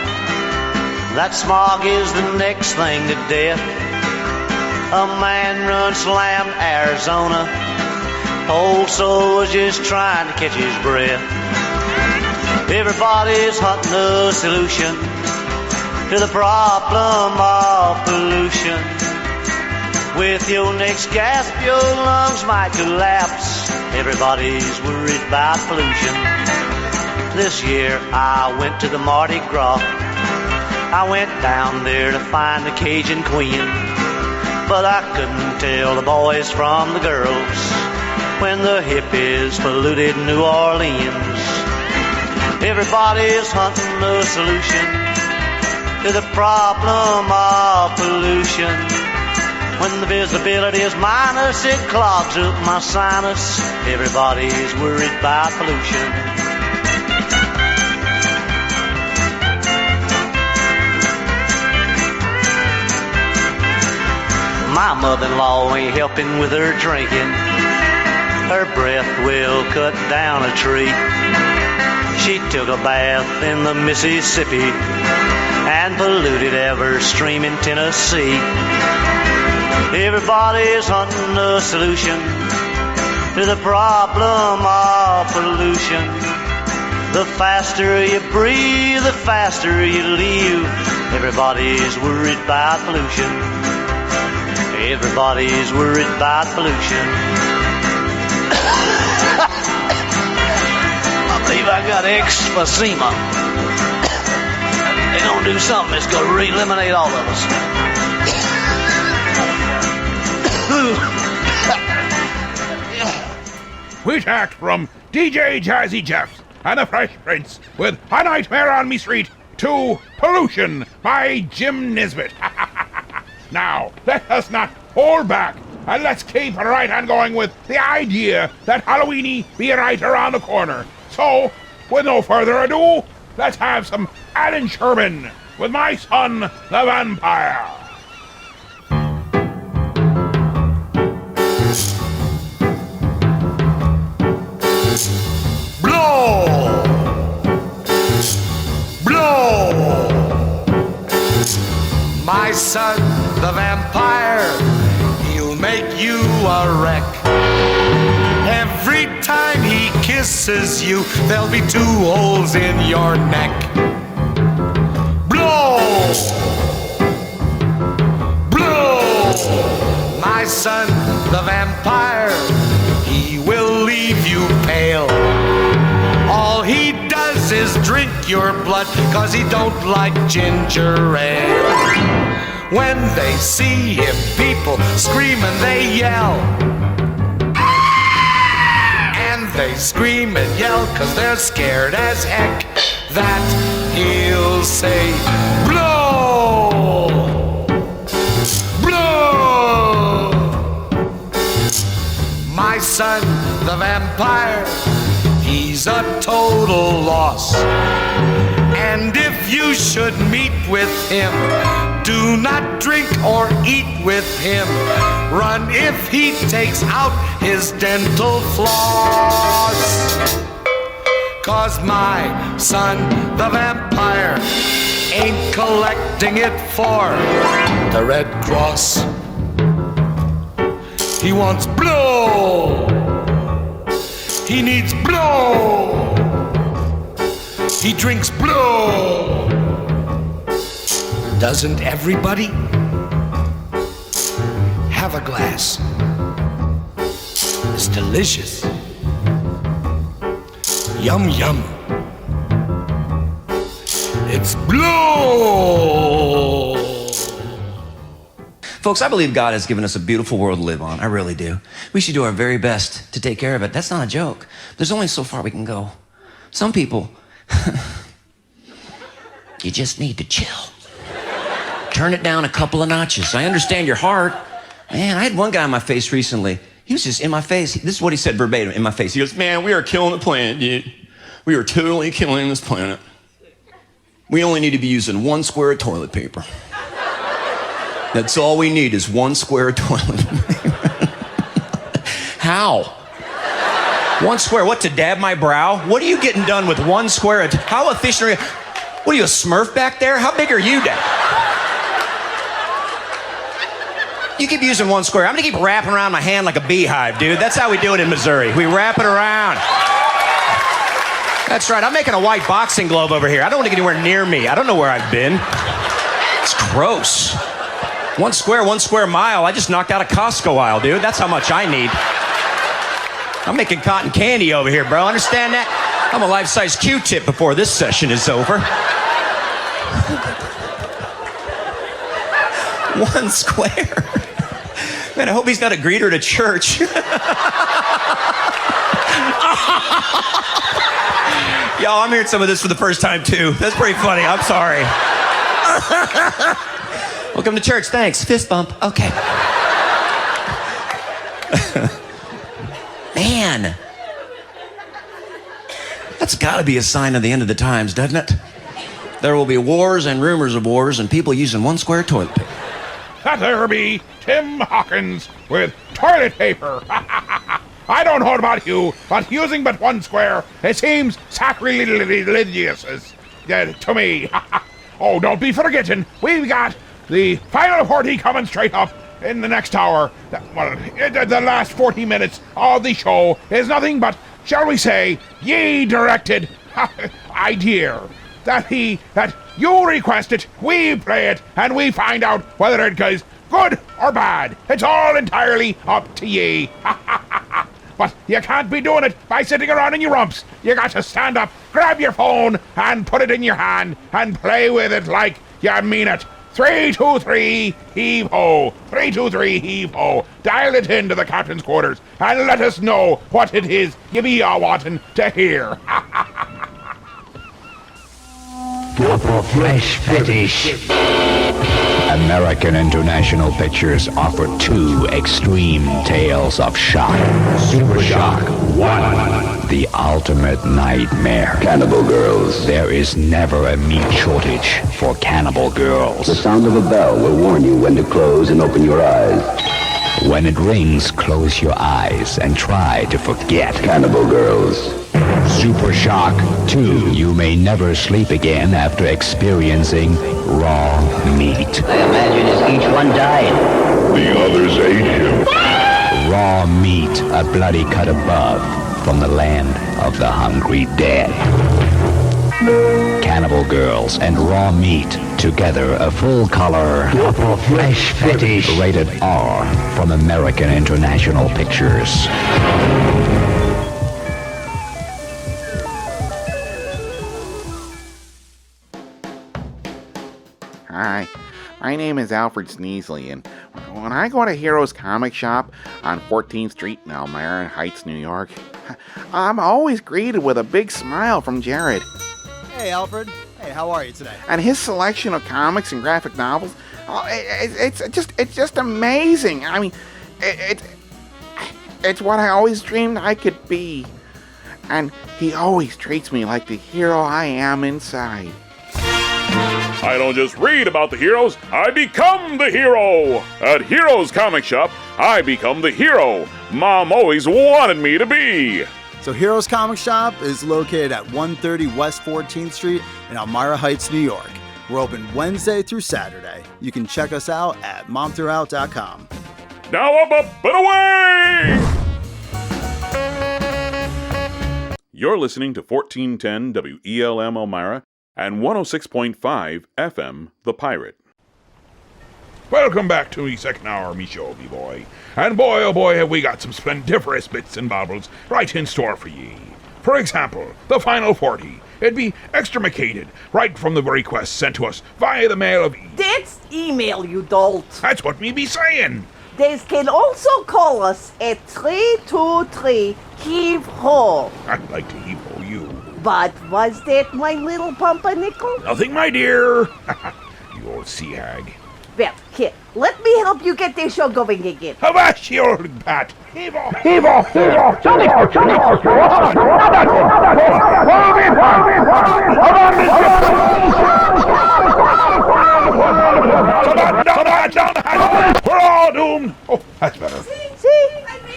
that smog is the next thing to death. A man run slam Arizona, old soul was just trying to catch his breath. Everybody's hunting a solution to the problem of pollution. With your next gasp, your lungs might collapse. Everybody's worried about pollution. This year I went to the Mardi Gras. I went down there to find the Cajun Queen, but I couldn't tell the boys from the girls when the hippies polluted New Orleans. Everybody's hunting a solution to the problem of pollution. When the visibility is minus, it clogs up my sinus. Everybody's worried about pollution. My mother-in-law ain't helping with her drinking. Her breath will cut down a tree. She took a bath in the Mississippi and polluted every stream in Tennessee. Everybody's hunting a solution to the problem of pollution. The faster you breathe, the faster you live. Everybody's worried about pollution. Everybody's worried about pollution. I believe I got emphysema. They're gonna do something that's gonna eliminate all of us. We talked from DJ Jazzy Jeff and the Fresh Prince with A Nightmare on Me Street to Pollution by Jim Nisbet. Now, let us not hold back, and let's keep right on going with the idea that Halloweeny be right around the corner. So, with no further ado, let's have some Alan Sherman with My Son, the Vampire. Blow! Blow! My son, the vampire, he'll make you a wreck. Every time he kisses you, there'll be 2 holes in your neck. Blow! Blow! My son, the vampire, he will leave you pale. All he does is drink your blood, 'cause he don't like ginger ale. When they see him, people scream and they yell. And they scream and yell 'cause they're scared as heck that he'll say, blow! Blow! My son, the vampire, he's a total loss. And if you should meet with him, do not drink or eat with him. Run if he takes out his dental floss. 'Cause my son, the vampire, ain't collecting it for the Red Cross. He wants blow. He needs blow. He drinks blow. Doesn't everybody have a glass? It's delicious. Yum, yum. It's blow. Folks, I believe God has given us a beautiful world to live on. I really do. We should do our very best to take care of it. That's not a joke. There's only so far we can go. Some people, you just need to chill. Turn it down a couple of notches. I understand your heart. Man, I had one guy in my face recently. He was just in my face. This is what he said verbatim in my face. He goes, man, we are killing the planet, dude. We are totally killing this planet. We only need to be using 1 square of toilet paper. That's all we need is 1 square of toilet paper. How? 1 square, what, to dab my brow? What are you getting done with 1 square? How efficient are you? What are you, a Smurf back there? How big are you, Dad? You keep using 1 square. I'm gonna keep wrapping around my hand like a beehive, dude. That's how we do it in Missouri. We wrap it around. That's right, I'm making a white boxing glove over here. I don't want to get anywhere near me. I don't know where I've been. It's gross. 1 square mile. I just knocked out a Costco aisle, dude. That's how much I need. I'm making cotton candy over here, bro. Understand that? I'm a life-size Q-tip before this session is over. 1 square. Man, I hope he's not a greeter at a church. Y'all, I'm hearing some of this for the first time, too. That's pretty funny. I'm sorry. Welcome to church, thanks. Fist bump, okay. Man, that's gotta be a sign of the end of the times, doesn't it? There will be wars and rumors of wars and people using one square toilet paper. That there be Tim Hawkins with toilet paper. I don't know about you, but using but one square, it seems sacrilegious to me. Oh, don't be forgetting, we've got the final 40 coming straight up in the next hour. The last 40 minutes of the show is nothing but, shall we say, ye directed idea. That you request it, we play it, and we find out whether it goes good or bad. It's all entirely up to ye. But you can't be doing it by sitting around in your rumps. You got to stand up, grab your phone, and put it in your hand, and play with it like you mean it. 3, 2, 3, heave-ho. 3, 2, 3, heave-ho. Dial it into the captain's quarters, and let us know what it is you be wanting to hear. For flesh fetish. American International Pictures offer 2 extreme tales of shock. Super Shock 1. The ultimate nightmare. Cannibal Girls. There is never a meat shortage for Cannibal Girls. The sound of a bell will warn you when to close and open your eyes. When it rings, close your eyes and try to forget. Cannibal Girls. Super Shock 2. You may never sleep again after experiencing raw meat. I imagine as each one died, the others ate him. Raw meat, a bloody cut above from the land of the hungry dead. Cannibal Girls and raw meat together, a full-color for flesh fetish. Rated R from American International Pictures. Hi, my name is Alfred Sneasley, and when I go to Heroes Comic Shop on 14th Street in Elmira Heights, New York, I'm always greeted with a big smile from Jared. Hey, Alfred. Hey, how are you today? And his selection of comics and graphic novels, it's just amazing. I mean, it's what I always dreamed I could be. And he always treats me like the hero I am inside. I don't just read about the heroes, I become the hero! At Heroes Comic Shop, I become the hero Mom always wanted me to be! So Heroes Comic Shop is located at 130 West 14th Street in Elmira Heights, New York. We're open Wednesday through Saturday. You can check us out at momthroughout.com. Now up and away! You're listening to 1410 WELM Elmira and 106.5 FM The Pirate. Welcome back to the second hour of me show, me boy. And boy, oh boy, have we got some splendiferous bits and baubles right in store for ye. For example, the final 40. It'd be extremicated right from the request sent to us via the mail of... That's email, you dolt. That's what me be saying. They can also call us at 323 heave-ho. I'd like to heave-ho you. But was that my little pumpernickel? Nothing, my dear. You old sea hag. Well, here, let me help you get this show going again. Avast, you old bat. Heave-ho! Heave-ho! Heave-ho! Johnny! We're all doomed. Oh, that's better. See?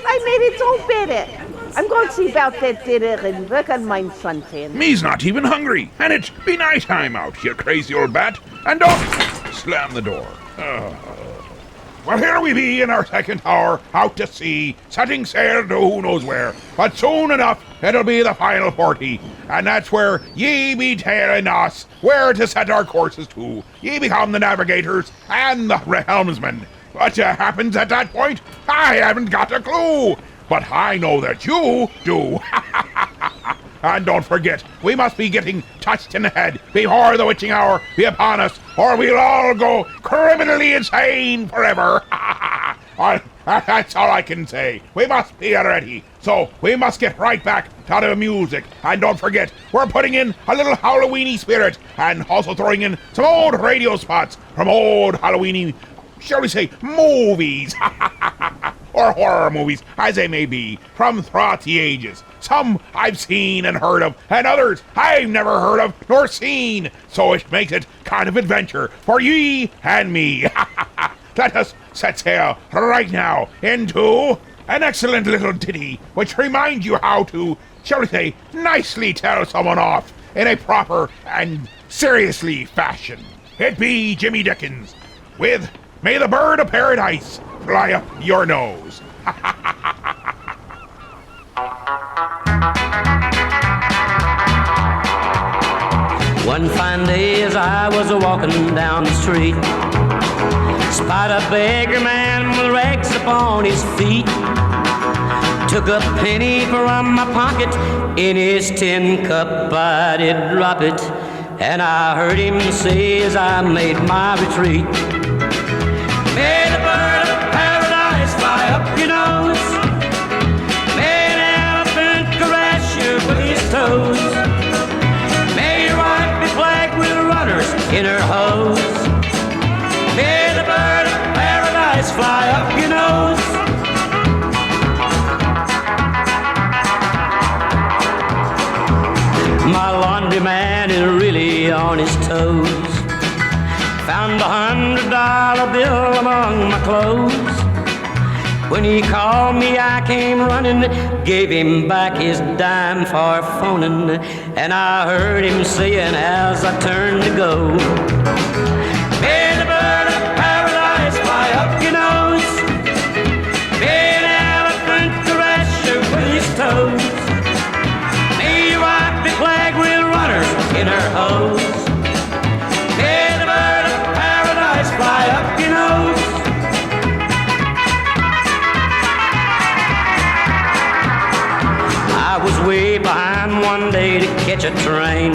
I made it so better. I'm going to see about that dinner and work on my suntan. Me's not even hungry, and it be night time out, you crazy old bat. And don't slam the door. Well, here we be in our second hour, out to sea, setting sail to who knows where. But soon enough, it'll be the final 40, and that's where ye be telling us where to set our courses to. Ye become the navigators and the helmsmen. What happens at that point? I haven't got a clue, but I know that you do. And don't forget, we must be getting touched in the head before the witching hour be upon us, or we'll all go criminally insane forever. That's all I can say. We must be ready. So we must get right back to the music. And don't forget, we're putting in a little Halloweeny spirit and also throwing in some old radio spots from old Halloweeny, shall we say, movies. Or horror movies, as they may be, from throughout the ages. Some I've seen and heard of, and others I've never heard of nor seen. So it makes it kind of adventure for ye and me. Let us set sail right now into an excellent little ditty which reminds you how to, shall we say, nicely tell someone off in a proper and seriously fashion. It be Jimmy Dickens with May the Bird of Paradise fly up your nose. One fine day as I was a-walking down the street, spied a beggar man with rags upon his feet. Took a penny from my pocket, in his tin cup I did drop it, and I heard him say as I made my retreat, may the bird of paradise fly up your nose, may an elephant caress you with his toes, may your wife be plagued with runners in her hose, may the bird of paradise fly up your nose. My laundryman is really on his toes. Found $100 bill among my clothes. When he called me, I came running, gave him back his dime for phoning, and I heard him saying as I turned to go, may the bird of paradise fly up your nose, may an elephant caress you with his toes, may your wife be plagued with runners in her hose, may the bird of paradise fly up your nose. I was way behind one day to catch a train.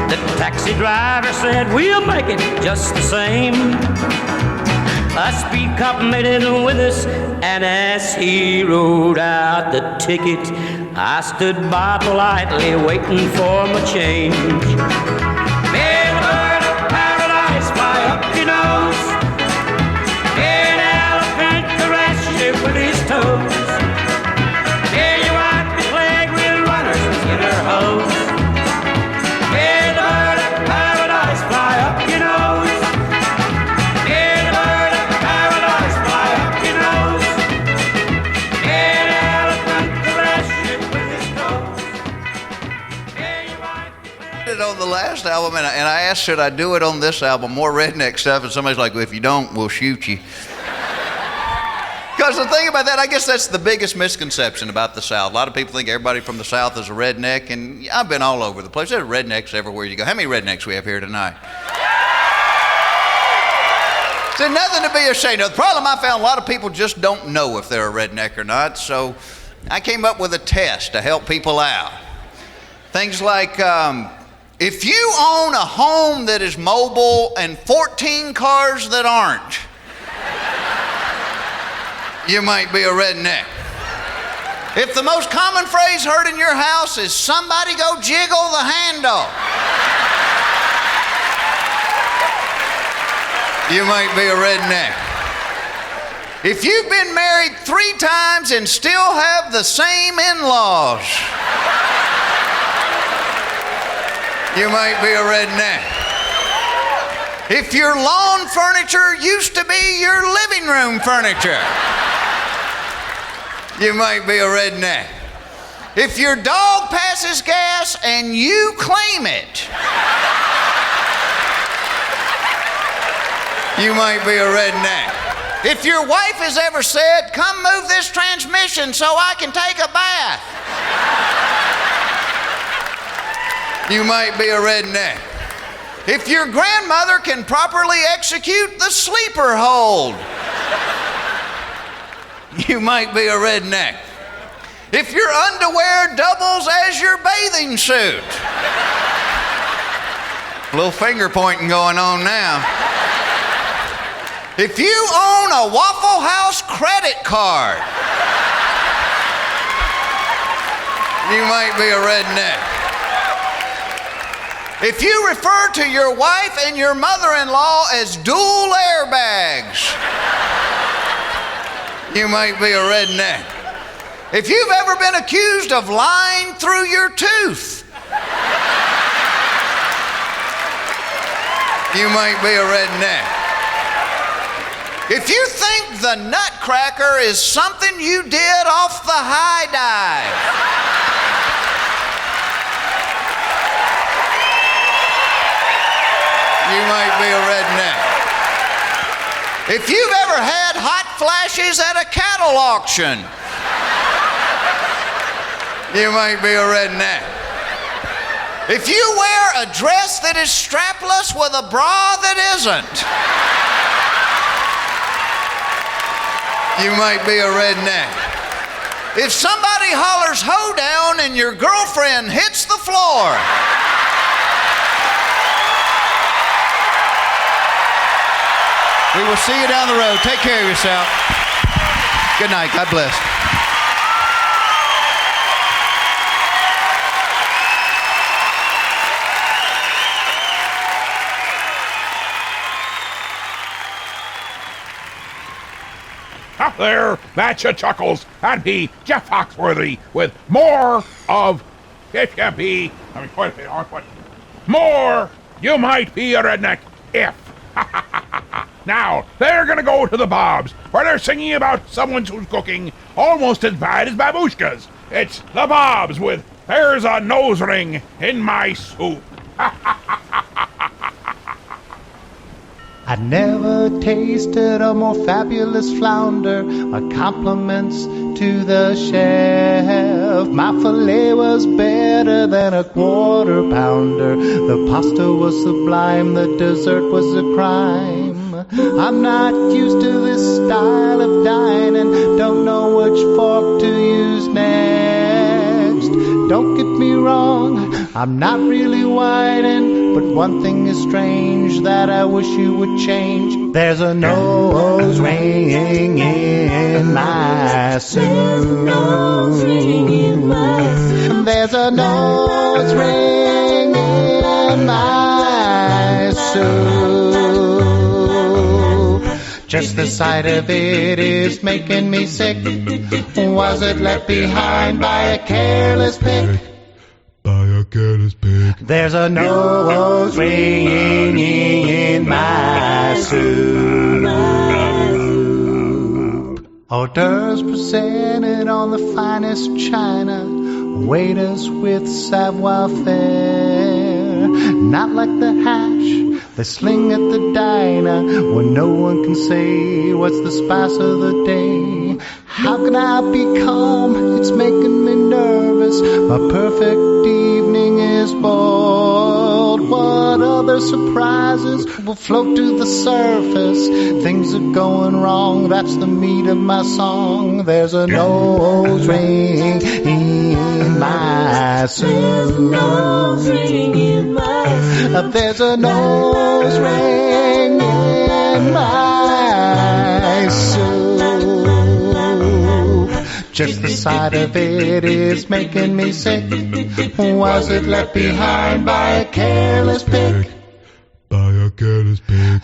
The taxi driver said, we'll make it just the same. A speed cop made it with us, and as he wrote out the ticket, I stood by politely waiting for my change. May the bird of paradise fly up your nose, may an elephant caress you with his toes, may your wife be plagued with runners in her hose, may the bird of paradise fly up your nose, may the bird of paradise fly up your nose, may an elephant caress you with his toes, may your wife be plagued. It on the last album, and I asked, should I do it on this album? More redneck stuff, and somebody's like, well, if you don't, we'll shoot you. Because the thing about that, I guess that's the biggest misconception about the South. A lot of people think everybody from the South is a redneck, and I've been all over the place. There's rednecks everywhere you go. How many rednecks we have here tonight? There's nothing to be ashamed of. The problem I found, a lot of people just don't know if they're a redneck or not, so I came up with a test to help people out. Things like, if you own a home that is mobile and 14 cars that aren't, you might be a redneck. If the most common phrase heard in your house is, somebody go jiggle the handle, you might be a redneck. If you've been married 3 times and still have the same in-laws, you might be a redneck. If your lawn furniture used to be your living room furniture, you might be a redneck. If your dog passes gas and you claim it, you might be a redneck. If your wife has ever said, come move this transmission so I can take a bath, you might be a redneck. If your grandmother can properly execute the sleeper hold, you might be a redneck. If your underwear doubles as your bathing suit, a little finger pointing going on now. If you own a Waffle House credit card, you might be a redneck. If you refer to your wife and your mother-in-law as dual airbags, you might be a redneck. If you've ever been accused of lying through your tooth, you might be a redneck. If you think the Nutcracker is something you did off the high dive, you might be a redneck. If you've ever had hot flashes at a cattle auction, you might be a redneck. If you wear a dress that is strapless with a bra that isn't, you might be a redneck. If somebody hollers hoedown and your girlfriend hits the floor, we will see you down the road. Take care of yourself. Good night. God bless. Up there, that's your chuckles, and me, Jeff Foxworthy, with more of If You Be. Let me put it on. More, you might be a redneck if. Now, they're gonna go to the Bob's, where they're singing about someone who's cooking almost as bad as babushkas. It's the Bob's with There's a Nose Ring in My Soup. I never tasted a more fabulous flounder. My compliments to the chef. My filet was better than a quarter pounder. The pasta was sublime, the dessert was a crime. I'm not used to this style of dining. Don't know which fork to use next. Don't get me wrong, I'm not really whining, but one thing is strange that I wish you would change. There's a nose ring in my soup. There's a nose ring in my soup. Just the sight of it is making me sick. Was it left behind by a careless pick? There's a nose ring in my soup. Hors d'oeuvres presented on the finest china. Waiters with savoir-faire. Not like the hash they sling at the diner, when no one can say what's the spice of the day. How can I be calm? It's making me nervous. My perfect evening is spoiled. What other surprises will float to the surface? Things are going wrong, that's the meat of my song. There's a nose ring in my soup. There's a nose ring in my soup. Just the sight of it is making me sick. Was it left behind by a careless pick?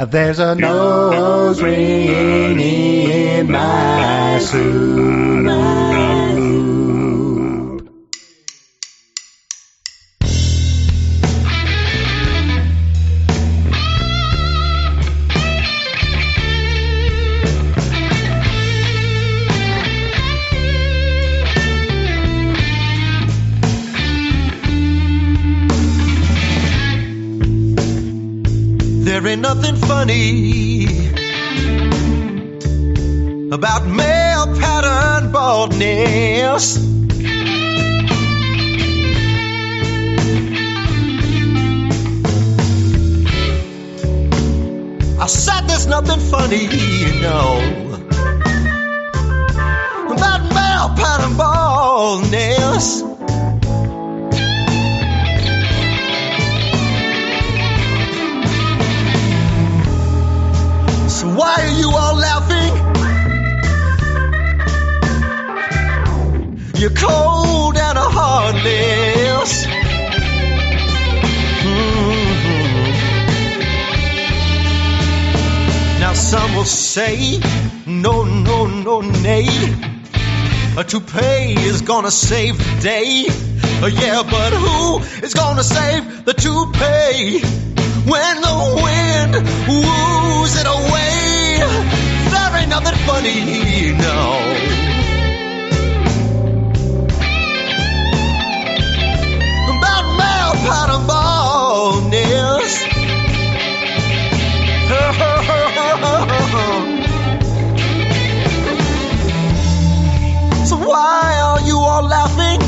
There's a nose ring in my soup. There ain't nothing funny about male pattern baldness. I said there's nothing funny, you know, about male pattern baldness. So why are you all laughing? You're cold and heartless. Now some will say, no, no, no, nay. A toupee is gonna save the day. Yeah, but who is gonna save the toupee when the wind woos it away? There ain't nothing funny, no. About male pattern baldness. So why are you all laughing?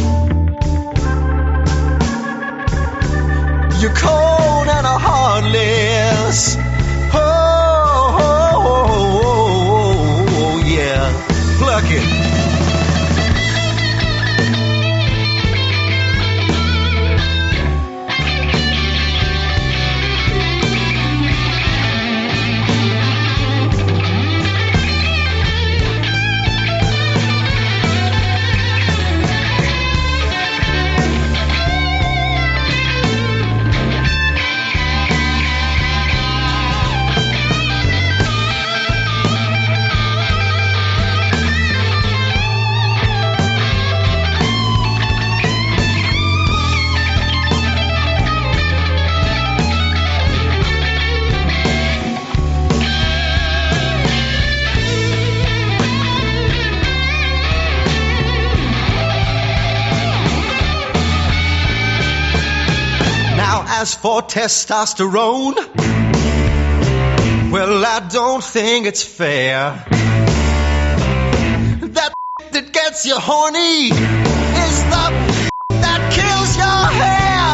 You're cold and heartless. Oh, yeah. Pluck it. As for testosterone, well, I don't think it's fair. That that gets you horny is the that kills your hair.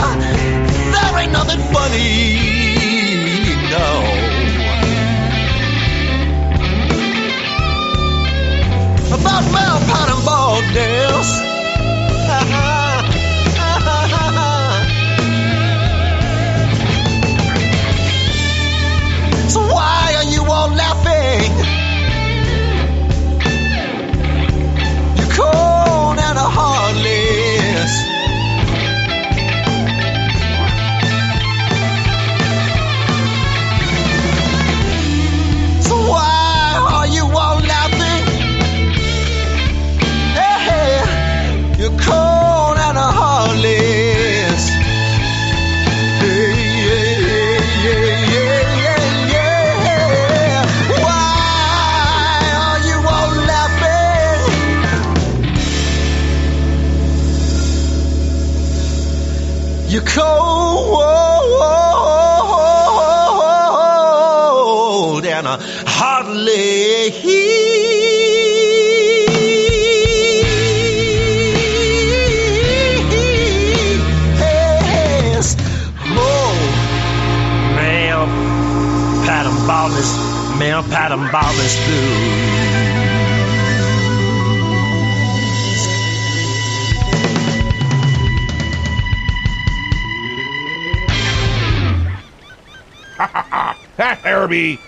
There ain't nothing funny, no. About male pattern baldness. So why are you all laughing? You're cold and heartless. So why are you all laughing? Hey, you're cold and heartless. Hey, you're cold and heartless. Oh, male pattern baldness blues. That there be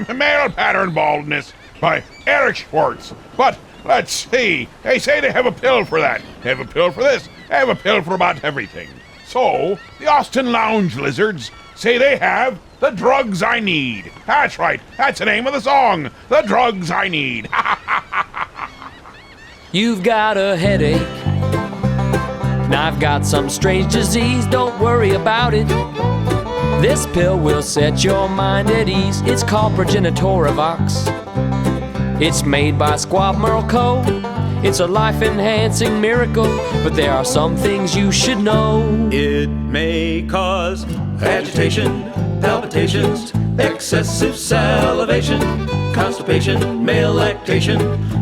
Male Pattern Baldness by Eric Schwartz. But let's see. They say they have a pill for that. They have a pill for this. They have a pill for about everything. So, the Austin Lounge Lizards say they have the drugs I need. That's right. That's the name of the song. The drugs I need. You've got a headache. And I've got some strange disease. Don't worry about it. This pill will set your mind at ease. It's called Progenitorivox. It's made by Squab Merle Co. It's a life-enhancing miracle, but there are some things you should know. It may cause agitation, palpitations, excessive salivation, constipation, male lactation,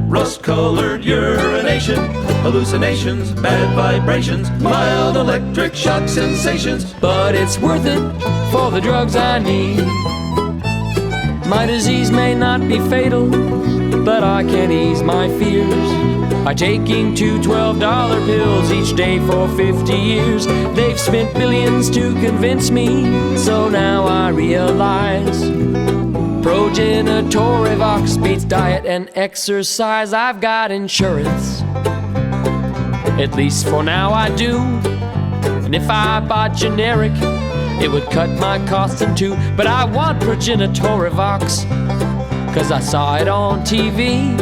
rust-colored urination, hallucinations, bad vibrations, mild electric shock sensations. But it's worth it for the drugs I need. My disease may not be fatal, but I can ease my fears by taking 2 $12 pills each day for 50 years. They've spent billions to convince me, so now I realize Progenitorivox beats diet and exercise. I've got insurance. At least for now I do. And if I bought generic, it would cut my costs in two. But I want Progenitorivox, 'cause I saw it on TV.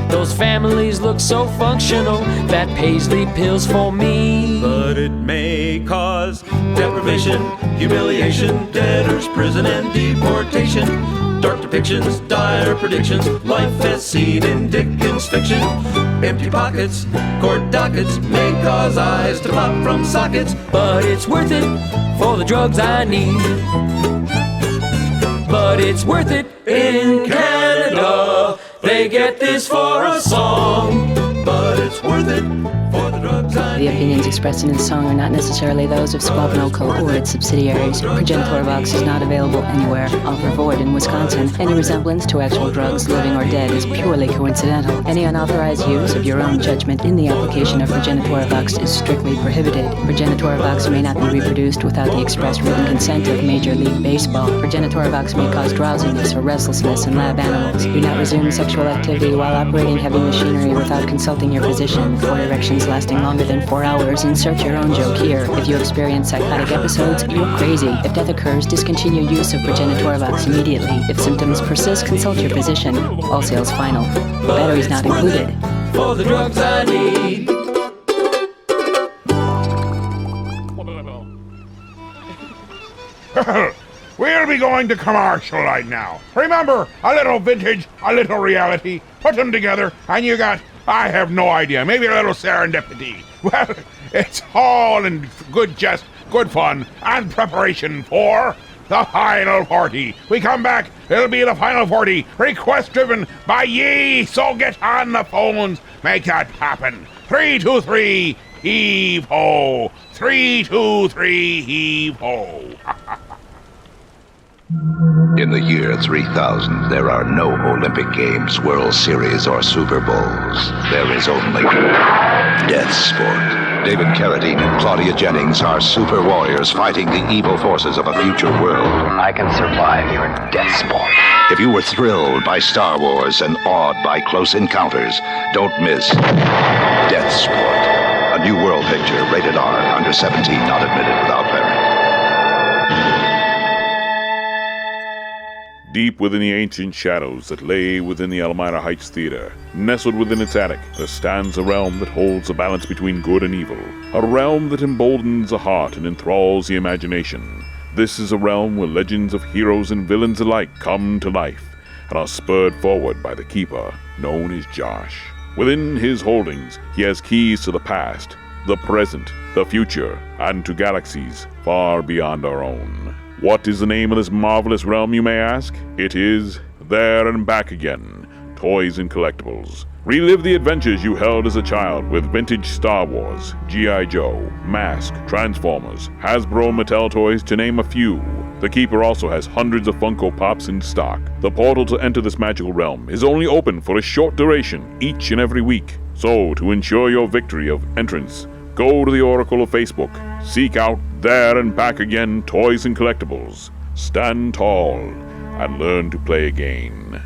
Those families look so functional, that Paisley pills for me. But it may cause deprivation, humiliation, debtors, prison, and deportation. Dark depictions, dire predictions, life as seen in Dickens' fiction. Empty pockets, court dockets, may cause eyes to pop from sockets. But it's worth it for the drugs I need. But it's worth it in Canada. They get this for a song. But it's worth it for the drugs I The opinions expressed in this song are not necessarily those of Squabno Co. or its subsidiaries. Progenitorivox is not available anywhere. Offer void in Wisconsin. Any resemblance to actual drugs, living or dead, is purely coincidental. Any unauthorized use of your own judgment in the application of Progenitorivox is strictly prohibited. Progenitorivox may not be reproduced without the express written consent of Major League Baseball. Progenitorivox may cause drowsiness or restlessness in lab animals. Do not resume sexual activity while operating heavy machinery without consulting your physician. For erections lasting longer than 4 hours, insert your own joke here. If you experience psychotic episodes, you're crazy. If death occurs, discontinue use of Progenitorivox immediately. If symptoms persist, consult your physician. All sales final. Batteries not included. For the drugs I need. We'll be going to commercial right now. Remember, a little vintage, a little reality. Put them together, and you got, I have no idea, maybe a little serendipity. Well, it's all in good jest, good fun, and preparation for the Final 40. We come back, it'll be the Final 40, request driven by ye, so get on the phones, make that happen. 323 heave ho. 323 heave ho. In the year 3000, there are no Olympic Games, World Series, or Super Bowls. There is only death sport. David Carradine and Claudia Jennings are super warriors fighting the evil forces of a future world. I can survive your death sport. If you were thrilled by Star Wars and awed by Close Encounters, don't miss Death Sport. A new world picture, rated R, under 17, not admitted without parent. Deep within the ancient shadows that lay within the Elmira Heights Theater, nestled within its attic, there stands a realm that holds a balance between good and evil. A realm that emboldens the heart and enthralls the imagination. This is a realm where legends of heroes and villains alike come to life and are spurred forward by the Keeper, known as Josh. Within his holdings, he has keys to the past, the present, the future, and to galaxies far beyond our own. What is the name of this marvelous realm, you may ask? It is There and Back Again, Toys and Collectibles. Relive the adventures you held as a child with vintage Star Wars, G.I. Joe, Mask, Transformers, Hasbro and Mattel toys, to name a few. The Keeper also has hundreds of Funko Pops in stock. The portal to enter this magical realm is only open for a short duration each and every week. So, to ensure your victory of entrance, go to the Oracle of Facebook. Seek out There and Back Again Toys and Collectibles. Stand tall and learn to play again.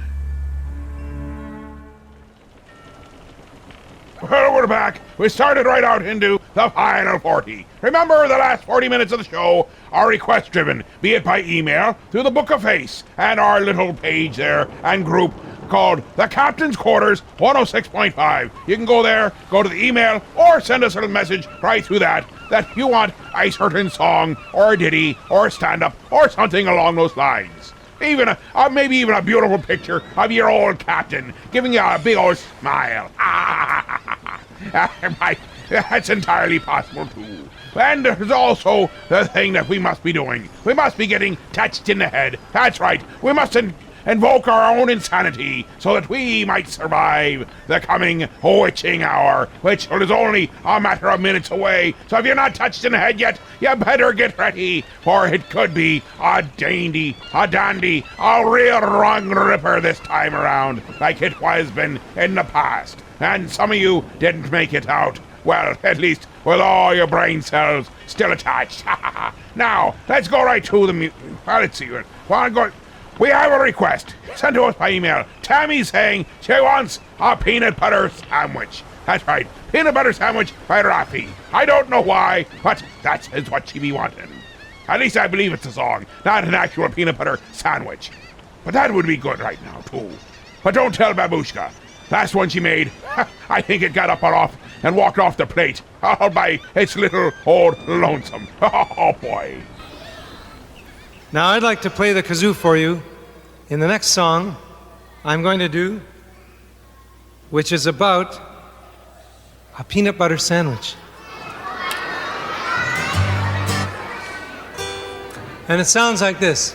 Well, we're back. We started right out into the Final 40. Remember, the last 40 minutes of the show are request-driven, be it by email, through the Book of Face, and our little page there and group called The Captain's Quarters 106.5. You can go there, go to the email, or send us a little message right through that you want a certain song, or a ditty, or a stand-up, or something along those lines. Even maybe even a beautiful picture of your old captain giving you a big old smile. That's entirely possible too. And there's also the thing that we must be doing. We must be getting touched in the head. That's right. We must invoke our own insanity so that we might survive the coming witching hour, which is only a matter of minutes away. So if you're not touched in the head yet, you better get ready, for it could be a dandy, a real wrong ripper this time around, like it has been in the past. And some of you didn't make it out. Well, at least with all your brain cells still attached. Now, let's go right to the well, let's see. We have a request sent to us by email. Tammy's saying she wants a peanut butter sandwich. That's right, peanut butter sandwich by Rafi. I don't know why, but that is what she be wanting. At least I believe it's a song, not an actual peanut butter sandwich. But that would be good right now, too. But don't tell Babushka. Last one she made, I think it got up and off and walked off the plate. All by its little old lonesome. Oh, boy. Now I'd like to play the kazoo for you in the next song I'm going to do, which is about a peanut butter sandwich. And it sounds like this.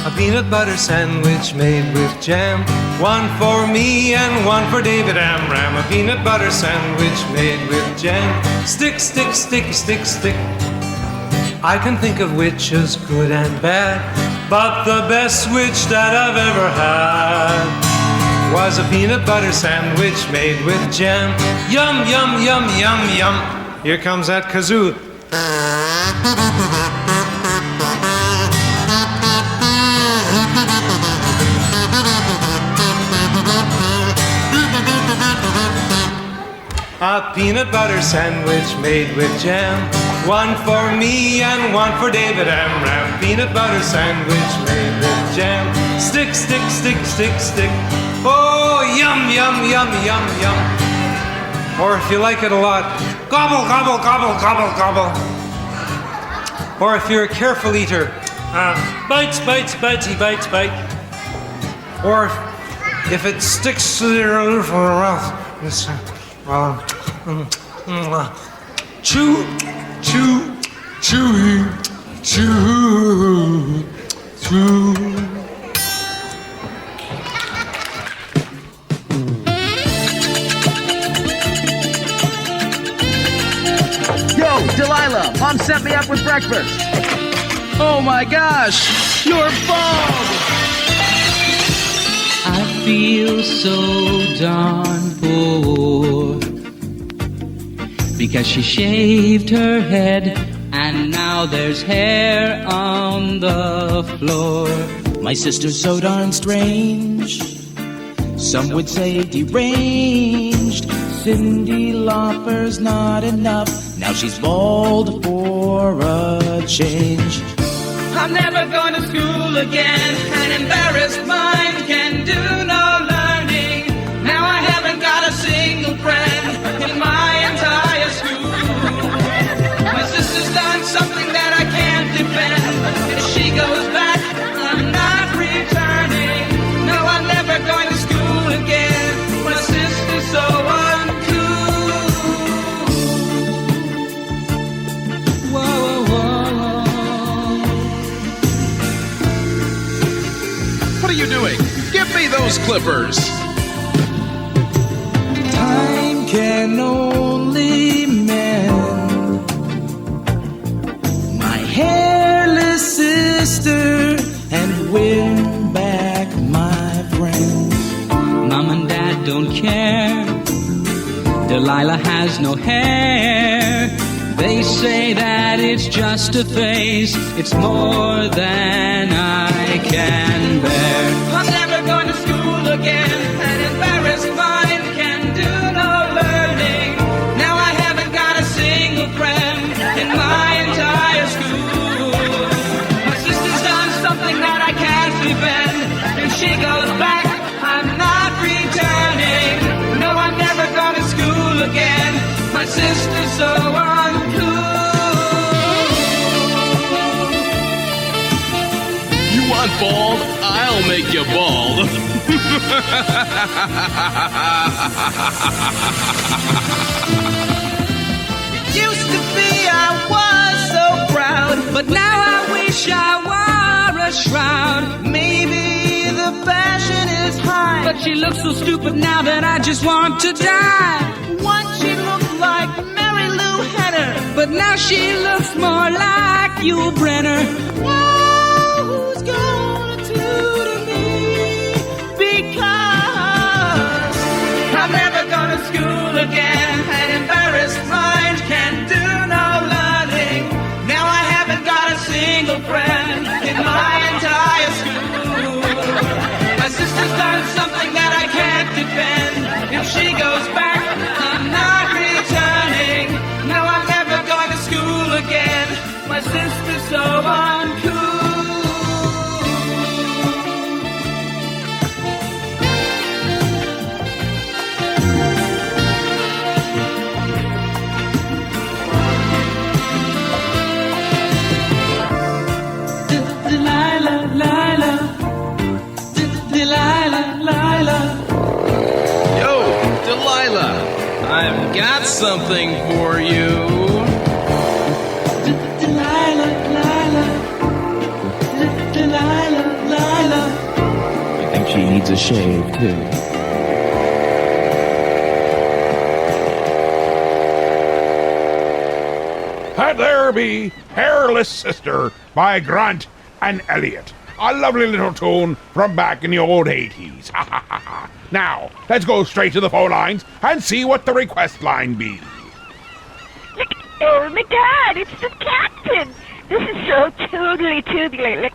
A peanut butter sandwich made with jam, one for me and one for David Amram. A peanut butter sandwich made with jam. Stick, stick, stick, stick, stick. I can think of which is good and bad, but the best which that I've ever had was a peanut butter sandwich made with jam. Yum, yum, yum, yum, yum. Here comes that kazoo. A peanut butter sandwich made with jam, one for me and one for David Amram. Peanut butter sandwich made with jam. Stick, stick, stick, stick, stick. Oh, yum, yum, yum, yum, yum. Or if you like it a lot, gobble, gobble, gobble, gobble, gobble. Or if you're a careful eater, bites, bites, bitey, bites, bite. Or if it sticks to your roof of the mouth, it's, chew, chew, chewy, chew, chew. Yo, Delilah, Mom set me up with breakfast. Oh my gosh, you're bald! I feel so darn poor because she shaved her head and now there's hair on the floor. My sister's so darn strange, some would say deranged. Cyndi Lauper's not enough, now she's bald for a change. I'm never going to school again. An embarrassed mind can do no learning. Now I haven't got a single friend in my entire school. My sister's done something that I can't defend. If she goes back, I'm not returning. No, I'm never going to school again. My sister's so uncool. Whoa, whoa, whoa. What are you doing? Give me those clippers! Time can only mend my hairless sister and win back my friend. Mom and Dad don't care. Delilah has no hair. They say that it's just a phase. It's more than I can bear. I'm never going to school again. An embarrassed mind can do no learning. Now I haven't got a single friend in my entire school. My sister's done something that I can't defend. If she goes back, I'm not returning. No, I'm never going to school again. My sister's so uncool. You want bald? I'll make you bald. It used to be I was so proud, but now I wish I wore a shroud. Maybe the fashion is high, But she looks so stupid now that I just want to die. once she looked like Mary Lou Henner. But now she looks more like Yul Brenner. Now who's gonna tutor me? Because I've never again. An embarrassed mind can't do no learning. Now I haven't got a single friend in my entire school. My sister's done something that I can't defend. If she goes back, I'm not returning. Now I'm never going to school again. My sister's so uncool. Yo, Delilah, I've got something for you. Delilah. I think she needs a shave, too. And there be Hairless Sister by Grant and Elliot. A lovely little tune from back in the old 80s. Now, let's go straight to the phone lines and see what the request line be. Oh my God, it's the captain. This is so totally tubular.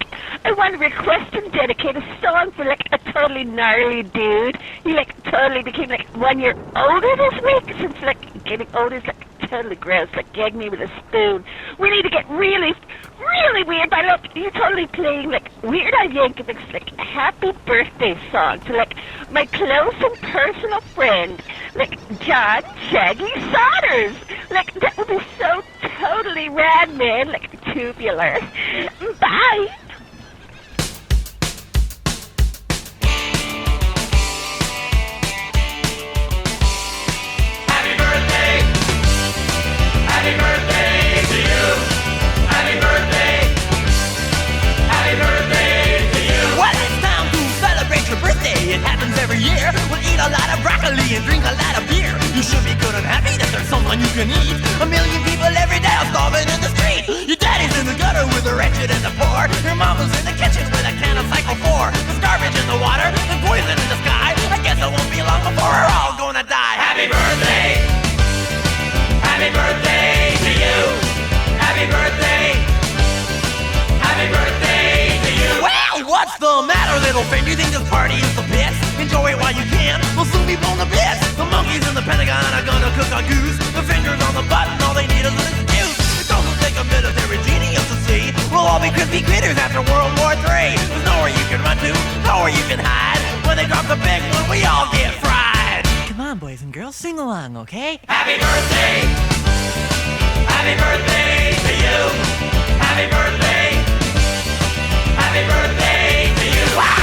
I want to request and dedicate a song for a totally gnarly dude. He totally became 1 year older this week. Since getting older is totally gross. Gag me with a spoon. We need to get really weird by you're totally playing Weird Al Yankovic's happy birthday song to my close and personal friend John Shaggy Saunders. That would be so totally rad, man. Tubular. Bye. Happy birthday to you. Happy birthday to you. Well, it's time to celebrate your birthday. It happens every year. We'll eat a lot of broccoli and drink a lot of beer. You should be good and happy that there's someone you can eat. 1 million people every day are starving in the street. Your daddy's in the gutter with the wretched and the poor. Your mama's in the kitchen with a can of Cycle 4. There's garbage in the water and poison in the sky. I guess it won't be long before we're all gonna die. Happy birthday. Happy birthday to you. Happy birthday. Happy birthday to you. Well, what's the matter, little friend? You think this party is the piss? Enjoy it while you can. We'll soon be blown to bits. The monkeys in the Pentagon are gonna cook a goose. The fingers on the button, all they need is an excuse. It doesn't take a military genius to see. We'll all be crispy critters after World War III. There's nowhere you can run to, nowhere you can hide. When they drop the big one, we all get fried. Come on, boys and girls, sing along, okay? Happy birthday. Happy birthday to you. Happy birthday. Happy birthday to you. Wow!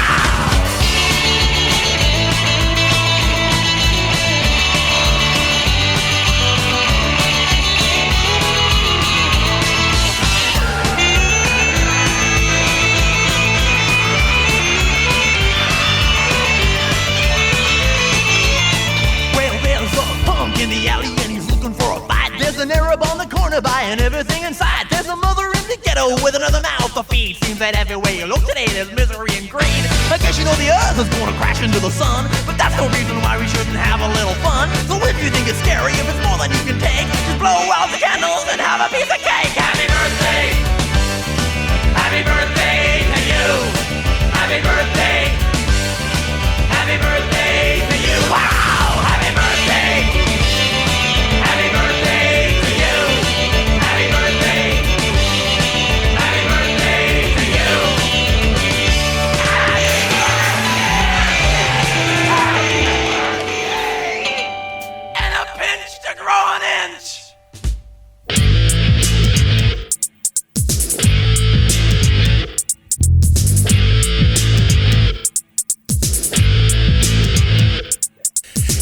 In the alley and he's looking for a bite. There's an Arab on the corner buying everything inside. There's a mother in the ghetto with another mouth to feed. Seems that everywhere you look today there's misery and greed. I guess you know the earth is gonna crash into the sun, but that's no reason why we shouldn't have a little fun. So if you think it's scary, if it's more than you can take, just blow out the candles and have a piece of cake. Happy birthday. Happy birthday to you. Happy birthday. Happy birthday to you. Wow! Happy birthday! Happy birthday to you. Happy birthday. Happy birthday to you. And a pinch to grow an inch.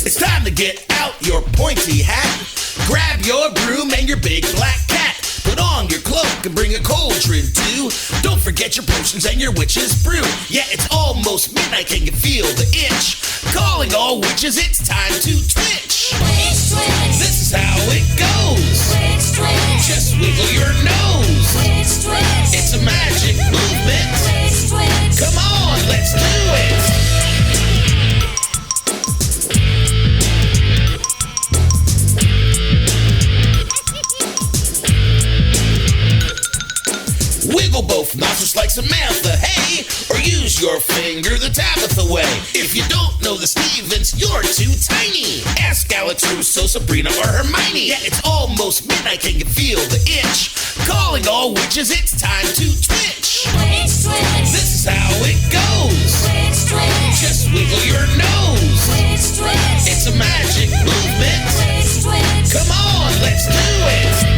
It's time to get out your pointy hat. Grab your broom and your big black cat. Put on your cloak and bring a cauldron too. Don't forget your potions and your witch's brew. Yeah, it's almost midnight, can you feel the itch? Calling all witches, it's time to twitch. Witch twitch. This is how it goes. Witch twitch. Just wiggle your nose. Witch twitch. It's a magic movement. Witch twitch. Come on, let's do it. Wiggle both nostrils like Samantha, hey, or use your finger the Tabitha way. If you don't know the Stevens, you're too tiny. Ask Alex Russo, Sabrina, or Hermione. Yeah, it's almost midnight, can you feel the itch? Calling all witches, it's time to twitch. Witch twitch. This is how it goes. Witch twitch. Just wiggle your nose. Witch twitch. It's a magic movement. Witch twitch. Come on, let's do it.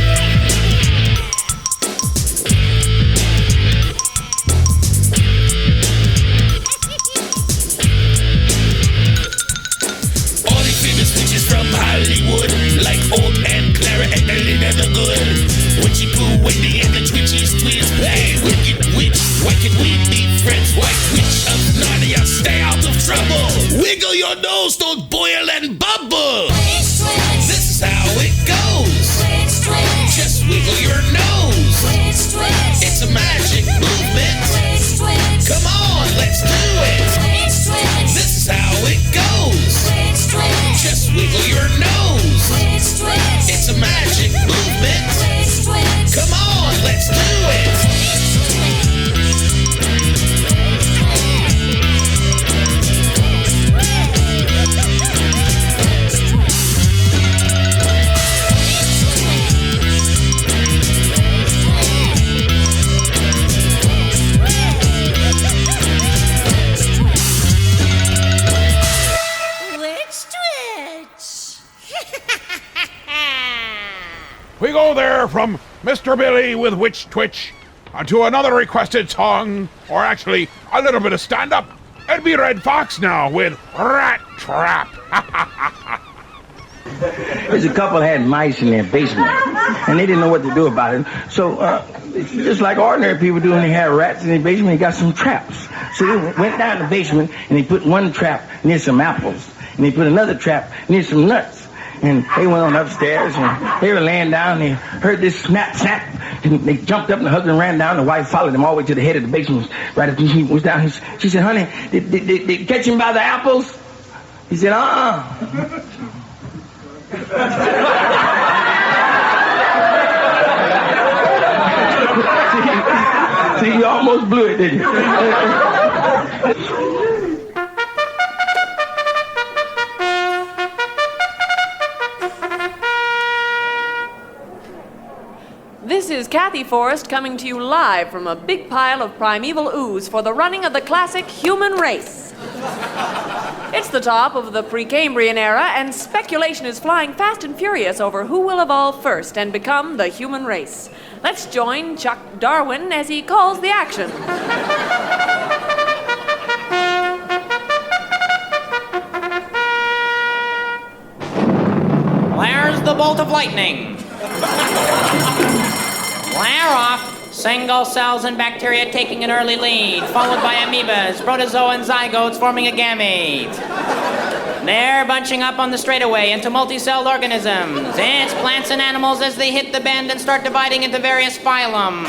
From Hollywood, like old Aunt Clara and Elena the Good. Witchy Pooh, Wendy, and the Twitchies twins. Hey, wicked witch, why can we be friends? White witch of Narnia, stay out of trouble. Wiggle your nose, don't boil and bubble. Witch twitch. This is how it goes. Witch twitch. Just wiggle your nose. Witch twitch. It's a magic movement. Witch twitch. Come on, let's do it. Witch twitch. This is how it goes. Witch twitch. Just wiggle your nose. Witch twitch. It's a magic movement. Witch twitch. Come on, let's do it. We go there from Mr. Billy with Witch Twitch to another requested song, or actually a little bit of stand-up. It'd be Red Fox now with Rat Trap. There's a couple had mice in their basement, and they didn't know what to do about it. So, just like ordinary people do when they have rats in their basement, they got some traps. So they went down the basement, and they put one trap near some apples, and they put another trap near some nuts. And they went on upstairs, and they were laying down, and they heard this snap, snap, and they jumped up, and the husband ran down. The wife followed them all the way to the head of the basement. Right after he was down, she said, honey, did you catch him by the apples? He said, See, you almost blew it, didn't you? This is Kathy Forrest coming to you live from a big pile of primeval ooze for the running of the classic human race. It's the top of the Precambrian era, and speculation is flying fast and furious over who will evolve first and become the human race. Let's join Chuck Darwin as he calls the action. There's the bolt of lightning. Flare off. Single cells and bacteria taking an early lead, followed by amoebas, protozoa, and zygotes forming a gamete. They're bunching up on the straightaway into multi-celled organisms. It's plants and animals as they hit the bend and start dividing into various phylum.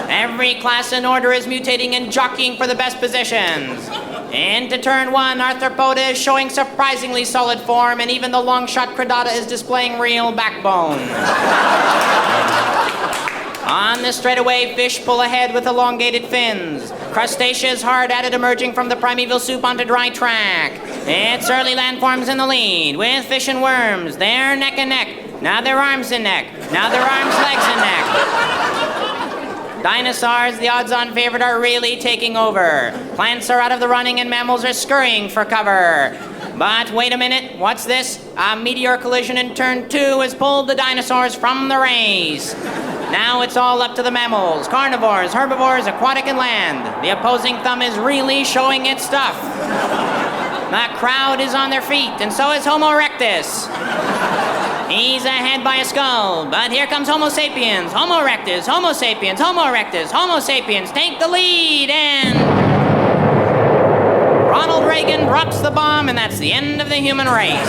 Every class and order is mutating and jockeying for the best positions. Into turn one, Arthropoda is showing surprisingly solid form, and even the long-shot Chordata is displaying real backbone. On the straightaway, fish pull ahead with elongated fins. Crustaceans hard at it, emerging from the primeval soup onto dry track. It's early landforms in the lead, with fish and worms. They're neck and neck. Now their arms and neck. Now their arms, legs, and neck. Dinosaurs, the odds-on favorite, are really taking over. Plants are out of the running and mammals are scurrying for cover. But wait a minute, what's this? A meteor collision in turn two has pulled the dinosaurs from the race. Now it's all up to the mammals, carnivores, herbivores, aquatic, and land. The opposing thumb is really showing its stuff. The crowd is on their feet, and so is Homo erectus. He's ahead by a skull, but here comes Homo sapiens, Homo erectus, Homo sapiens, Homo erectus, Homo sapiens take the lead, and Ronald Reagan drops the bomb, and that's the end of the human race.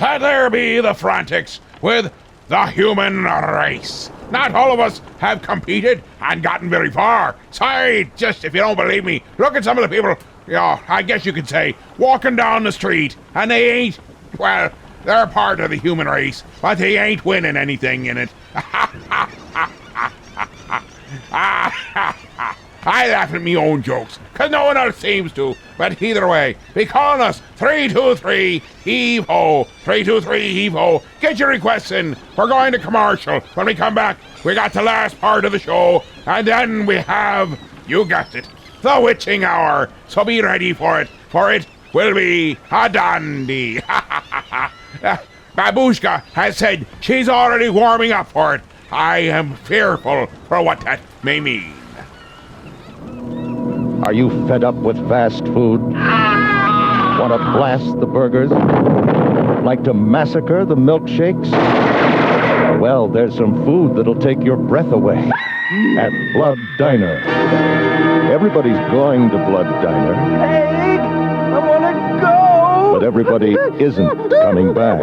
And there be the Frantics with the human race. Not all of us have competed and gotten very far. Sorry, just if you don't believe me, look at some of the people, I guess you could say, walking down the street, and they ain't, well, they're part of the human race, but they ain't winning anything in it. I laugh at me own jokes, because no one else seems to. But either way, be calling us 323-HEAVE-HO. 323-HEAVE-HO. Get your requests in. We're going to commercial. When we come back, we got the last part of the show, and then we have, you guessed it, the witching hour. So be ready for it will be a dandy. Babushka has said she's already warming up for it. I am fearful for what that may mean. Are you fed up with fast food? Want to blast the burgers? Like to massacre the milkshakes? Well, there's some food that'll take your breath away at Blood Diner. Everybody's going to Blood Diner. Hey, I want to go! But everybody isn't coming back.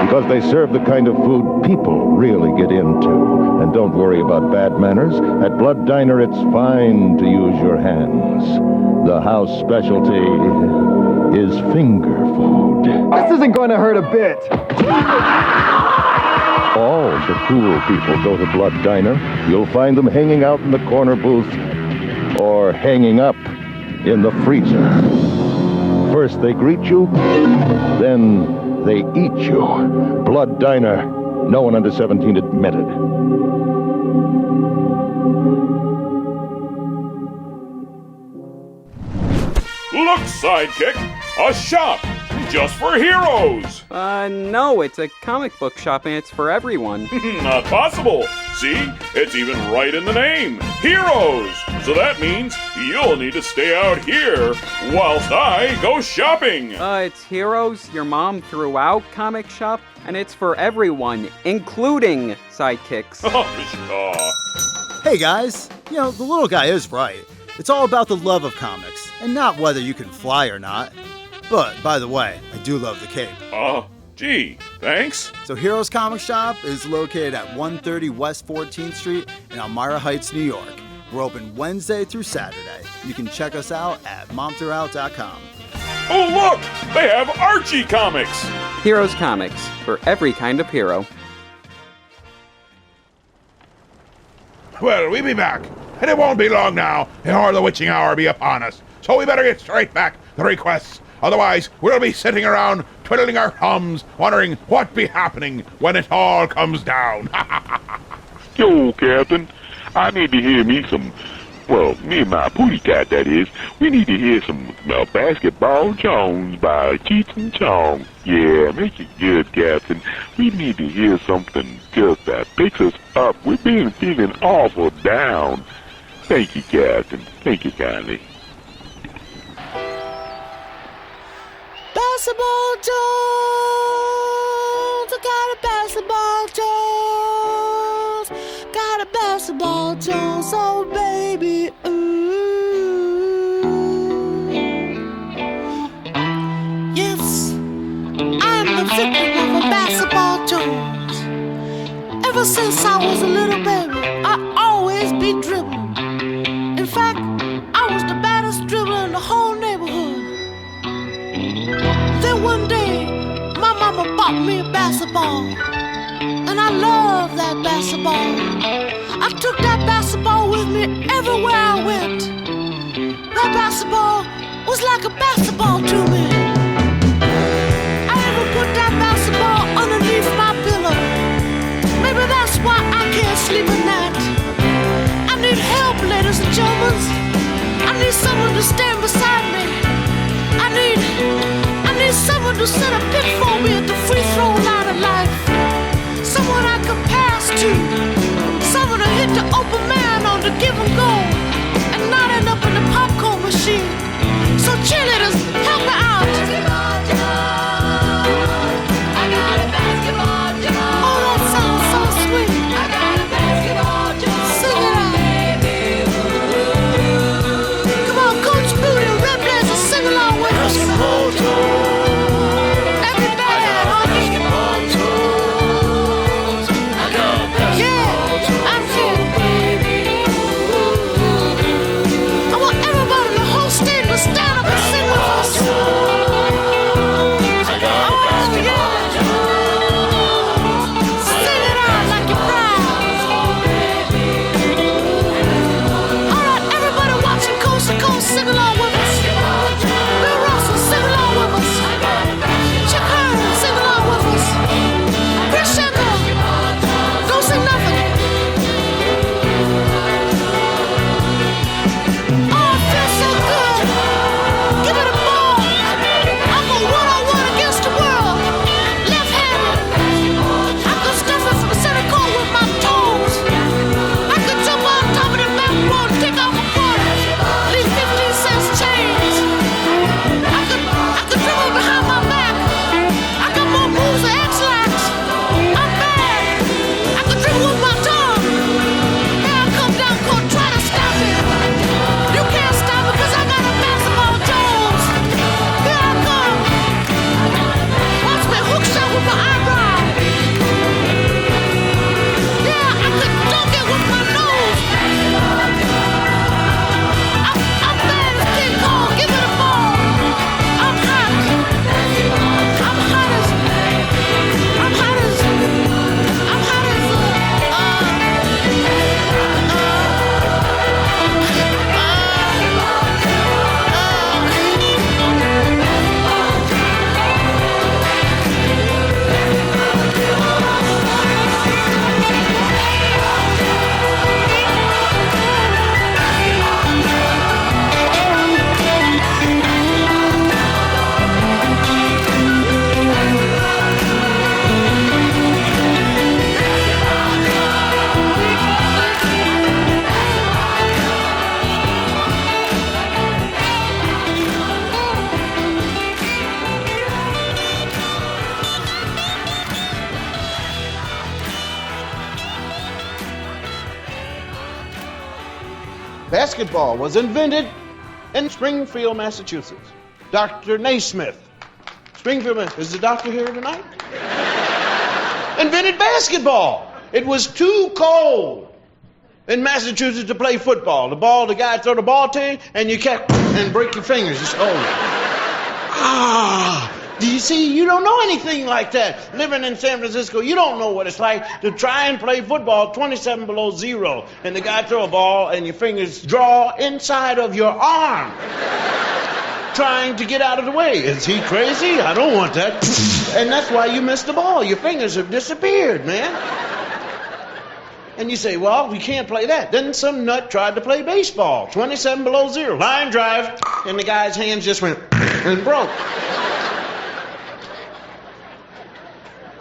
Because they serve the kind of food people really get into. And don't worry about bad manners. At Blood Diner, it's fine to use your hands. The house specialty is finger food. This isn't going to hurt a bit. All the cool people go to Blood Diner. You'll find them hanging out in the corner booth or hanging up in the freezer. First they greet you, then they eat you. Blood Diner. No one under 17 admitted. Look, Sidekick! A shop! Just for heroes! No, it's a comic book shop and it's for everyone. Not possible! See? It's even right in the name! Heroes! So that means you'll need to stay out here whilst I go shopping! It's Heroes, your mom threw out comic shop, and it's for everyone, including sidekicks. Hey guys, the little guy is right. It's all about the love of comics, and not whether you can fly or not. But, by the way, I do love the cape. Gee, thanks. So Heroes Comic Shop is located at 130 West 14th Street in Elmira Heights, New York. We're open Wednesday through Saturday. You can check us out at momthroughout.com. Oh, look! They have Archie comics! Heroes Comics, for every kind of hero. Well, we'll be back, and it won't be long now, or the witching hour be upon us. So we better get straight back to requests. Otherwise, we'll be sitting around twiddling our thumbs, wondering what be happening when it all comes down. Yo, Captain, I need to hear me some, me and my pooty cat, that is. We need to hear some Basketball Jones by Cheech and Chong. Yeah, make it good, Captain. We need to hear something just that picks us up. We've been feeling awful down. Thank you, Captain. Thank you kindly. Basketball Jones, I got a basketball Jones, oh baby, ooh. Yes, I'm the victim of a basketball Jones. Ever since I was a little baby, I always be dribbling. In fact, I was the baddest dribbler in the whole neighborhood. Then one day, my mama bought me a basketball, and I love that basketball. I took that basketball with me everywhere I went. That basketball was like a basketball to me. I even put that basketball underneath my pillow. Maybe that's why I can't sleep at night. I need help, ladies and gentlemen. I need someone to stand beside me. I need someone to set a pick for me at the free throw line of life. Someone I can pass to. Someone to hit the open man on the give and go and not end up in the popcorn machine. So cheerleaders, help me out. Basketball Jones, I got a basketball Jones. Oh, that sounds so sweet. I got a basketball Jones. Sing it out. Come on, Coach Booty and Red Blazer, sing along with us. Basketball Jones. Basketball was invented in Springfield, Massachusetts. Dr. Naismith. Springfield, is the doctor here tonight? Invented basketball. It was too cold in Massachusetts to play football. The guy throw the ball to you, and you catch and break your fingers. It's do you see? You don't know anything like that. Living in San Francisco, you don't know what it's like to try and play football 27 below zero, and the guy throw a ball, and your fingers draw inside of your arm, trying to get out of the way. Is he crazy? I don't want that. And that's why you missed the ball. Your fingers have disappeared, man. And you say, well, we can't play that. Then some nut tried to play baseball, 27 below zero, line drive, and the guy's hands just went and broke.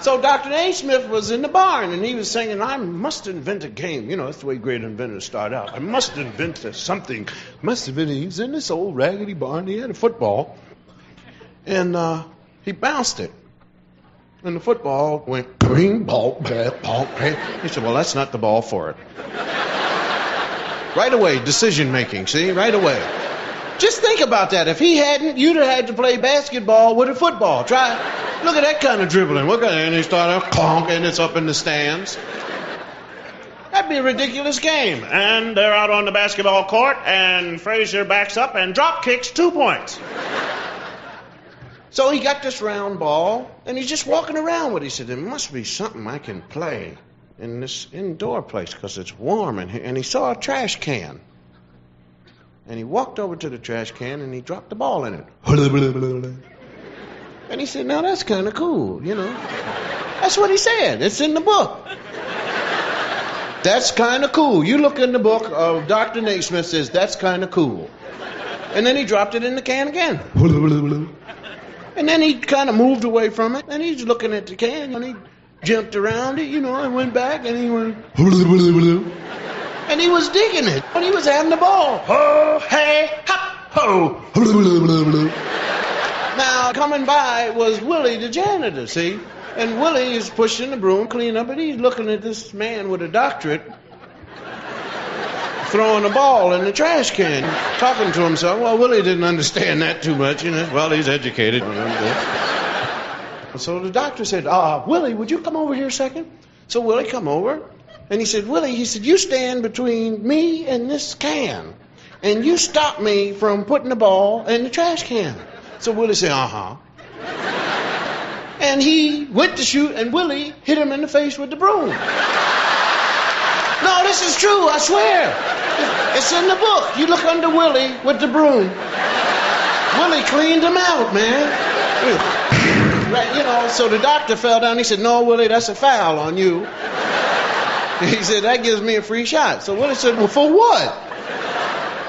So Dr. Naismith was in the barn, and he was saying, I must invent a game. You know, that's the way great inventors start out. I must invent something. He was in this old raggedy barn. He had a football, and he bounced it. And the football went bing, ball, ball, bang. He said, well, that's not the ball for it. Right away, decision making, see? Right away. Just think about that. If he hadn't, you'd have had to play basketball with a football. Try, look at that kind of dribbling. Look at it, and he started clonk, and it's up in the stands. That'd be a ridiculous game. And they're out on the basketball court, and Frazier backs up and drop kicks 2 points. So he got this round ball, and he's just walking around with it. He said, there must be something I can play in this indoor place because it's warm in here. And he saw a trash can. And he walked over to the trash can, and he dropped the ball in it. And he said, now that's kind of cool, you know. That's what he said. It's in the book. That's kind of cool. You look in the book of Dr. Naismith says, that's kind of cool. And then he dropped it in the can again. And then he kind of moved away from it, and he's looking at the can, and he jumped around it, you know, and went back, and he went, and he was digging it, and he was having the ball. Ho, hey, hop, ho. Now, coming by was Willie, the janitor, see? And Willie is pushing the broom, cleaning up, and he's looking at this man with a doctorate throwing a ball in the trash can, talking to himself. Well, Willie didn't understand that too much, you know. Well, he's educated. So the doctor said, Willie, would you come over here a second? So Willie come over, and he said, Willie, he said, you stand between me and this can, and you stop me from putting the ball in the trash can. So Willie said, And he went to shoot, and Willie hit him in the face with the broom. No, this is true, I swear. It's in the book. You look under Willie with the broom. Willie cleaned him out, man. Right, you know, so the doctor fell down. He said, no, Willie, that's a foul on you. He said, that gives me a free shot. So Willie said, well, for what?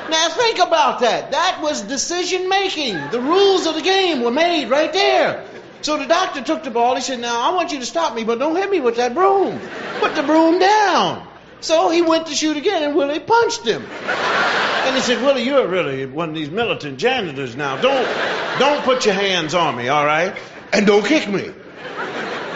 Now think about that. That was decision making. The rules of the game were made right there. So the doctor took the ball. He said, now, I want you to stop me, but don't hit me with that broom. Put the broom down. So he went to shoot again, and Willie punched him. And he said, Willie, you're really one of these militant janitors now. Don't put your hands on me, all right? And don't kick me.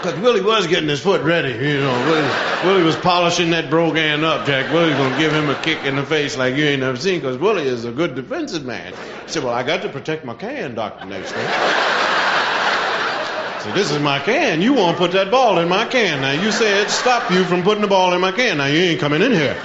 Because Willie was getting his foot ready, you know. Willie was polishing that brogan up, Jack. Willie's going to give him a kick in the face like you ain't never seen, because Willie is a good defensive man. He said, well, I got to protect my can, Dr. Naismith. So this is my can. You won't put that ball in my can. Now, you said stop you from putting the ball in my can. Now, you ain't coming in here.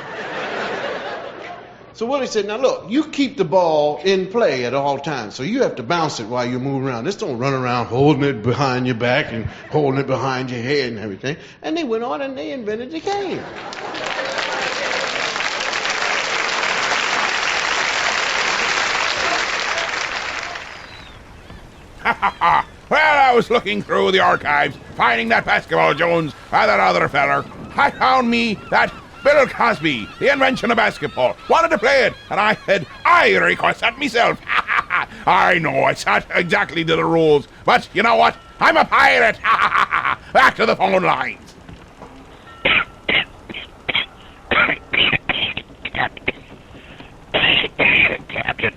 So Willie said, now, look, you keep the ball in play at all times, so you have to bounce it while you move around. Just don't run around holding it behind your back and holding it behind your head and everything. And they went on and they invented the game. Ha ha ha! Well, I was looking through the archives, finding that basketball Jones by that other feller. I found me that Bill Cosby, the invention of basketball, wanted to play it, and I said, I request that myself. I know it's not exactly to the rules, but you know what? I'm a pirate. Back to the phone lines. Captain.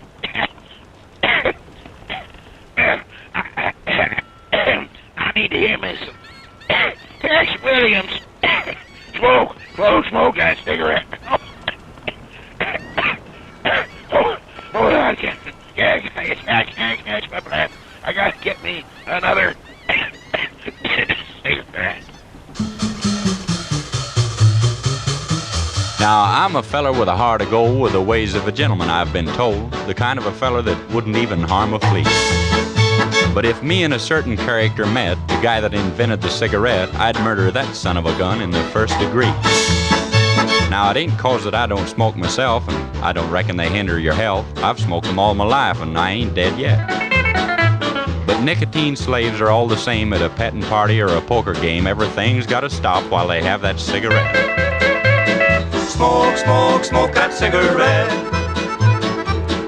I need to hear me some Tex Williams. Smoke that cigarette. I'm a feller with a heart of gold, with the ways of a gentleman, I've been told. The kind of a feller that wouldn't even harm a flea. But if me and a certain character met, the guy that invented the cigarette, I'd murder that son of a gun in the first degree. Now, it ain't 'cause that I don't smoke myself, and I don't reckon they hinder your health. I've smoked them all my life, and I ain't dead yet. But nicotine slaves are all the same at a petting party or a poker game. Everything's gotta stop while they have that cigarette. Smoke, smoke, smoke that cigarette.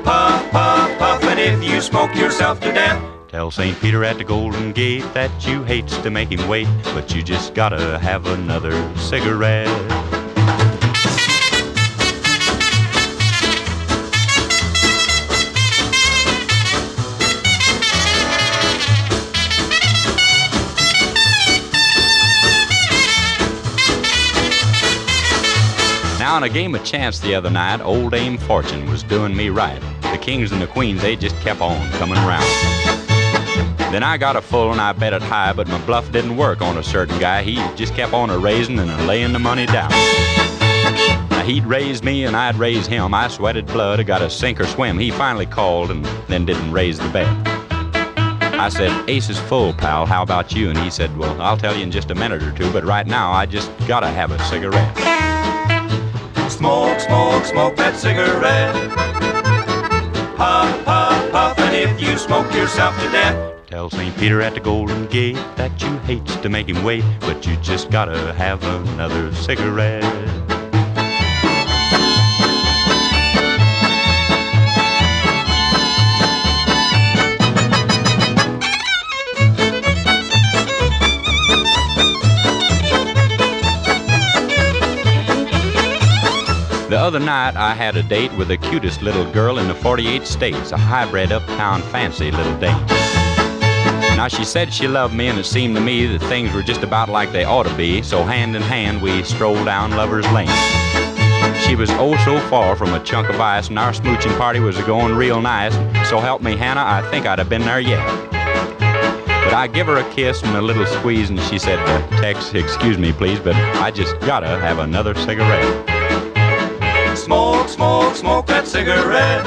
Puff, puff, puff, and if you smoke yourself to death. Tell St. Peter at the Golden Gate that you hates to make him wait, but you just gotta have another cigarette. Now, in a game of chance the other night, old Dame Fortune was doing me right. The kings and the queens, they just kept on coming around. Then I got a full and I bet it high, but my bluff didn't work on a certain guy. He just kept on a-raising and a-laying the money down. Now, he'd raise me and I'd raise him. I sweated blood, I got to sink or swim. He finally called and then didn't raise the bet. I said, "Ace is full, pal, how about you?" And he said, "Well, I'll tell you in just a minute or two, but right now I just gotta have a cigarette." Smoke, smoke, smoke that cigarette. Puff, puff, puff, and if you smoke yourself to death. Tell St. Peter at the Golden Gate that you hates to make him wait, but you just gotta have another cigarette. The other night I had a date with the cutest little girl in the 48 states, a hybrid uptown fancy little dame. Now she said she loved me, and it seemed to me that things were just about like they ought to be, so hand in hand we strolled down Lover's Lane. She was oh so far from a chunk of ice, and our smooching party was going real nice, so help me Hannah, I think I'd have been there yet. But I give her a kiss and a little squeeze, and she said, "Tex, excuse me please, but I just gotta have another cigarette." Smoke, smoke, smoke that cigarette.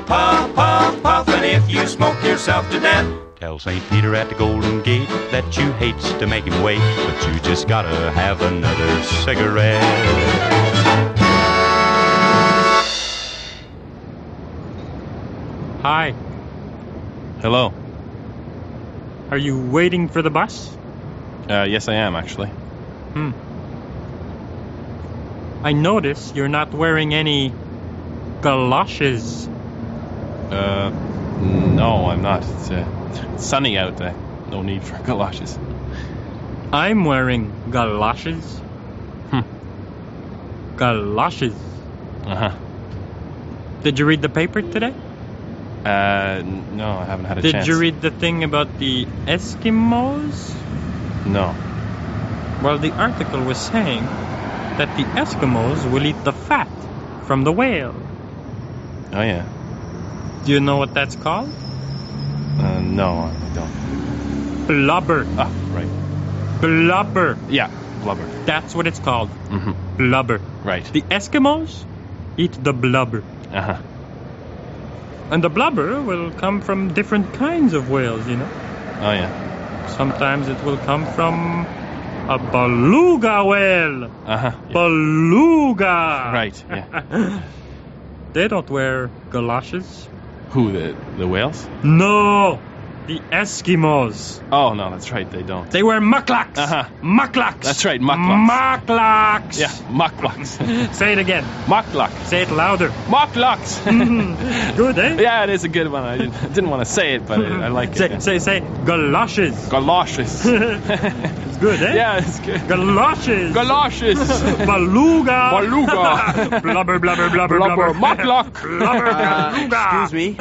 Puff, puff, puff, and if you smoke yourself to death. Tell St. Peter at the Golden Gate that you hates to make him wait, but you just gotta have another cigarette. Hi. Hello. Are you waiting for the bus? Yes, I am, actually. I notice you're not wearing any galoshes. No, I'm not. It's sunny out. No need for galoshes. I'm wearing galoshes. Galoshes. Uh-huh. Did you read the paper today? No, I haven't had a chance. Did you read the thing about the Eskimos? No. Well, the article was saying that the Eskimos will eat the fat from the whale. Oh, yeah. Do you know what that's called? No, I don't. Blubber. Ah, right. Blubber. Yeah, blubber. That's what it's called. Mm-hmm. Blubber. Right. The Eskimos eat the blubber. Uh-huh. And the blubber will come from different kinds of whales, you know? Oh, yeah. Sometimes it will come from a beluga whale. Uh-huh. Yeah. Beluga. Right, yeah. They don't wear galoshes. Who, the whales? No, the Eskimos. Oh, no, that's right, they don't. They wear mucklucks. Uh-huh. Mucklucks. That's right, mucklucks. Mucklucks. Yeah, mucklucks. Say it again. Muckluck. Say it louder. Mucklucks. Good, eh? Yeah, it is a good one. I didn't want to say it, but I like it. Say galoshes. Galoshes. It's good, eh? Yeah, it's good. Galoshes. Galoshes. Beluga. Beluga. Blubber, blubber, blubber, blubber. Muckluck. Blubber, beluga. Excuse me.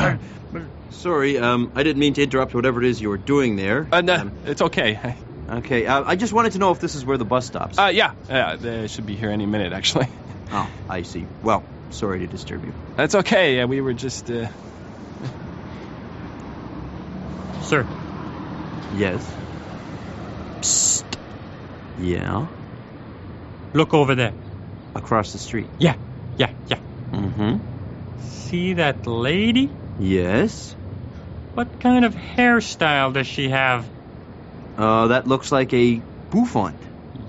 Sorry, I didn't mean to interrupt whatever it is you were doing there. No, it's okay. Okay, I just wanted to know if this is where the bus stops. Yeah, they should be here any minute, actually. Oh, I see. Well, sorry to disturb you. That's okay. We were just, Sir. Yes? Psst. Yeah? Look over there. across the street. Yeah. Mm-hmm. See that lady? Yes? What kind of hairstyle does she have? That looks like a bouffant.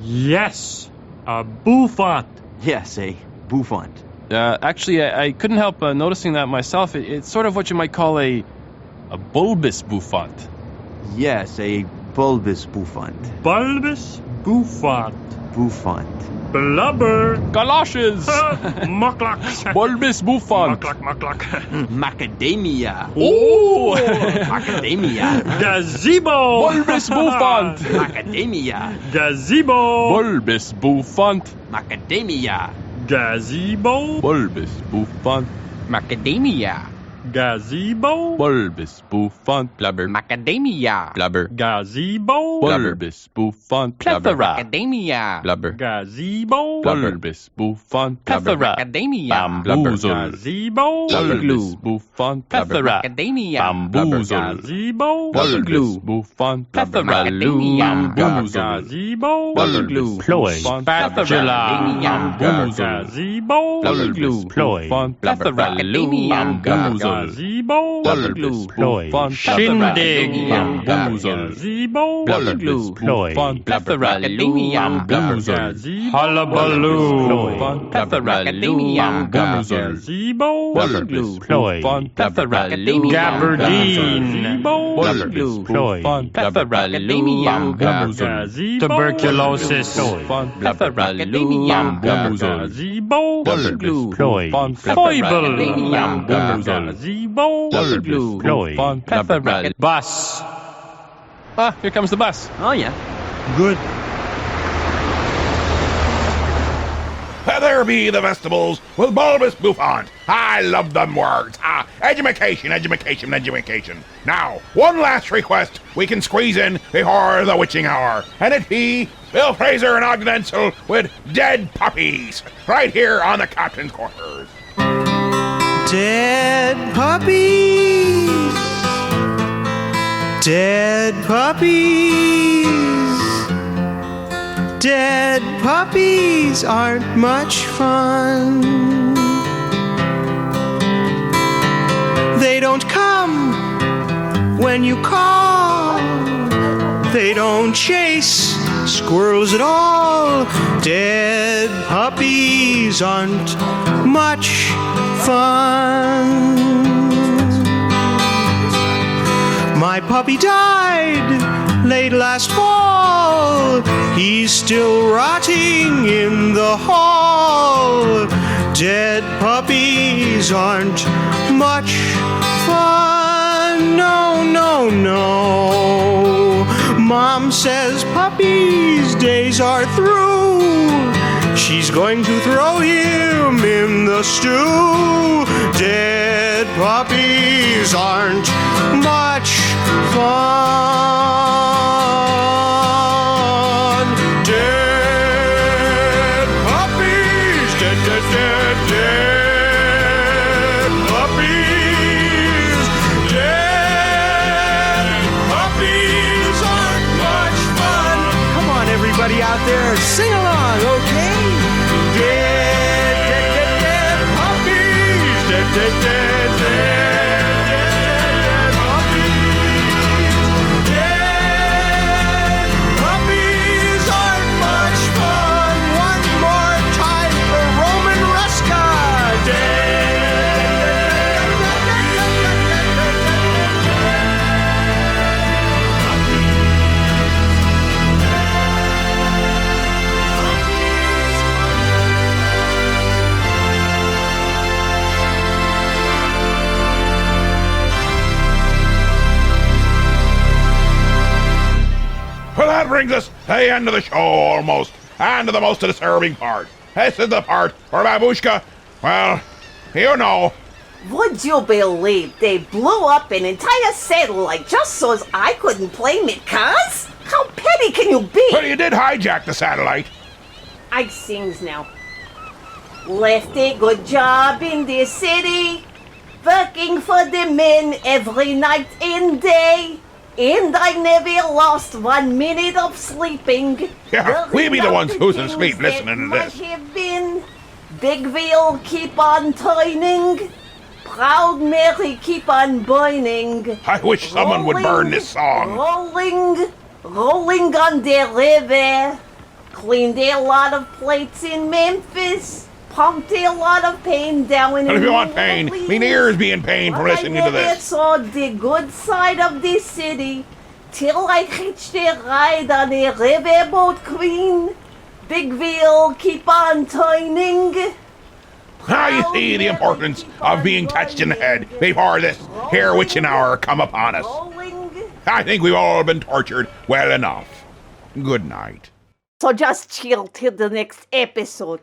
Yes, a bouffant. Yes, a bouffant. Actually, I couldn't help noticing that myself. It's sort of what you might call a bulbous bouffant. Yes, a bulbous bouffant. Bulbous bouffant. Bouffant. Blubber. Galoshes. Muckluck. Bulbous bouffant. Muckluck. Macadamia. Oh! Macadamia. Gazebo. Bulbous bouffant. Macadamia. Gazebo. Bulbous bouffant. Macadamia. Gazebo. Bulbous bouffant. Macadamia. Gazebo. Bulbous bouffant. Blubber. Macadamia. Blubber. Gazebo. Bulbous bouffant. Plethora. Macadamia. Blubber. Gazebo. Bulbous bouffant. Plethora. Macadamia. Bamboozle. Gazebo. Bulbous bouffant. Plethora. Macadamia. Bamboozle. Gazebo. Bulbous bouffant. Plethora. Macadamia. Gazebo. Bulbous. Ploy. Spatula. Gazebo. Bulbous ploy. Plethora. Macadamia. Bamboozle. Gazebo. Bulbous ploy. Shindig. Bamboozle. Gazebo. Bulbous ploy. Plethora. Macadamia. Bamboozle. Hullabaloo. Plethora. Macadamia. Gazebo. Bulbous ploy. Plethora. Gabardine. Bulbous ploy. Plethora. Macadamia. Gazebo. Tuberculosis. Plethora. Macadamia. Gazebo. Bulbous ploy. Foible. Bamboozle. Gazebo. Bulbous ploy. Plethora. Bus. Ah, here comes the bus. Oh, yeah. Good. There be the vegetables with bulbous bouffant. I love them words. Education. Now, one last request we can squeeze in before the witching hour, and it be Bill Fraser and Ogden Ensel with Dead Puppies, right here on the Captain's Quarters. Dead puppies. Dead puppies. Dead puppies aren't much fun. They don't come when you call. They don't chase squirrels at all. Dead puppies aren't much fun. My puppy died late last fall. He's still rotting in the hall. Dead puppies aren't much fun. No. Mom says puppies' days are through. She's going to throw him in the stew. Dead puppies aren't much fun. Dead puppies, dead puppies. Dead puppies aren't much fun. Come on, everybody out there, sing along, okay? Dead puppies, dead puppies. Dead puppies aren't much fun. One more time for Roman Ruska. Well, that brings us to the end of the show almost, and to the most disturbing part. This is the part where Babushka, well, you know. Would you believe they blew up an entire satellite just so as I couldn't play Mitcons? How petty can you be? Well, you did hijack the satellite. I sings now. Left a good job in this city, working for the men every night and day. And I never lost 1 minute of sleeping. Yeah, we be the ones losing sleep listening to this. Have been Bigville keep on turning. Proud Mary keep on burning. I wish someone would burn this song. Rolling on the river. Cleaned a lot of plates in Memphis. Pumped a lot of pain down in And if you want pain, me ears be in pain from listening to I never this. saw the good side of this city till I hitched a ride on a riverboat queen. Bigville keep on turning. Now you see the importance of being touched in the head before this here witching hour come upon us. I think we've all been tortured well enough. Good night. So just chill till the next episode.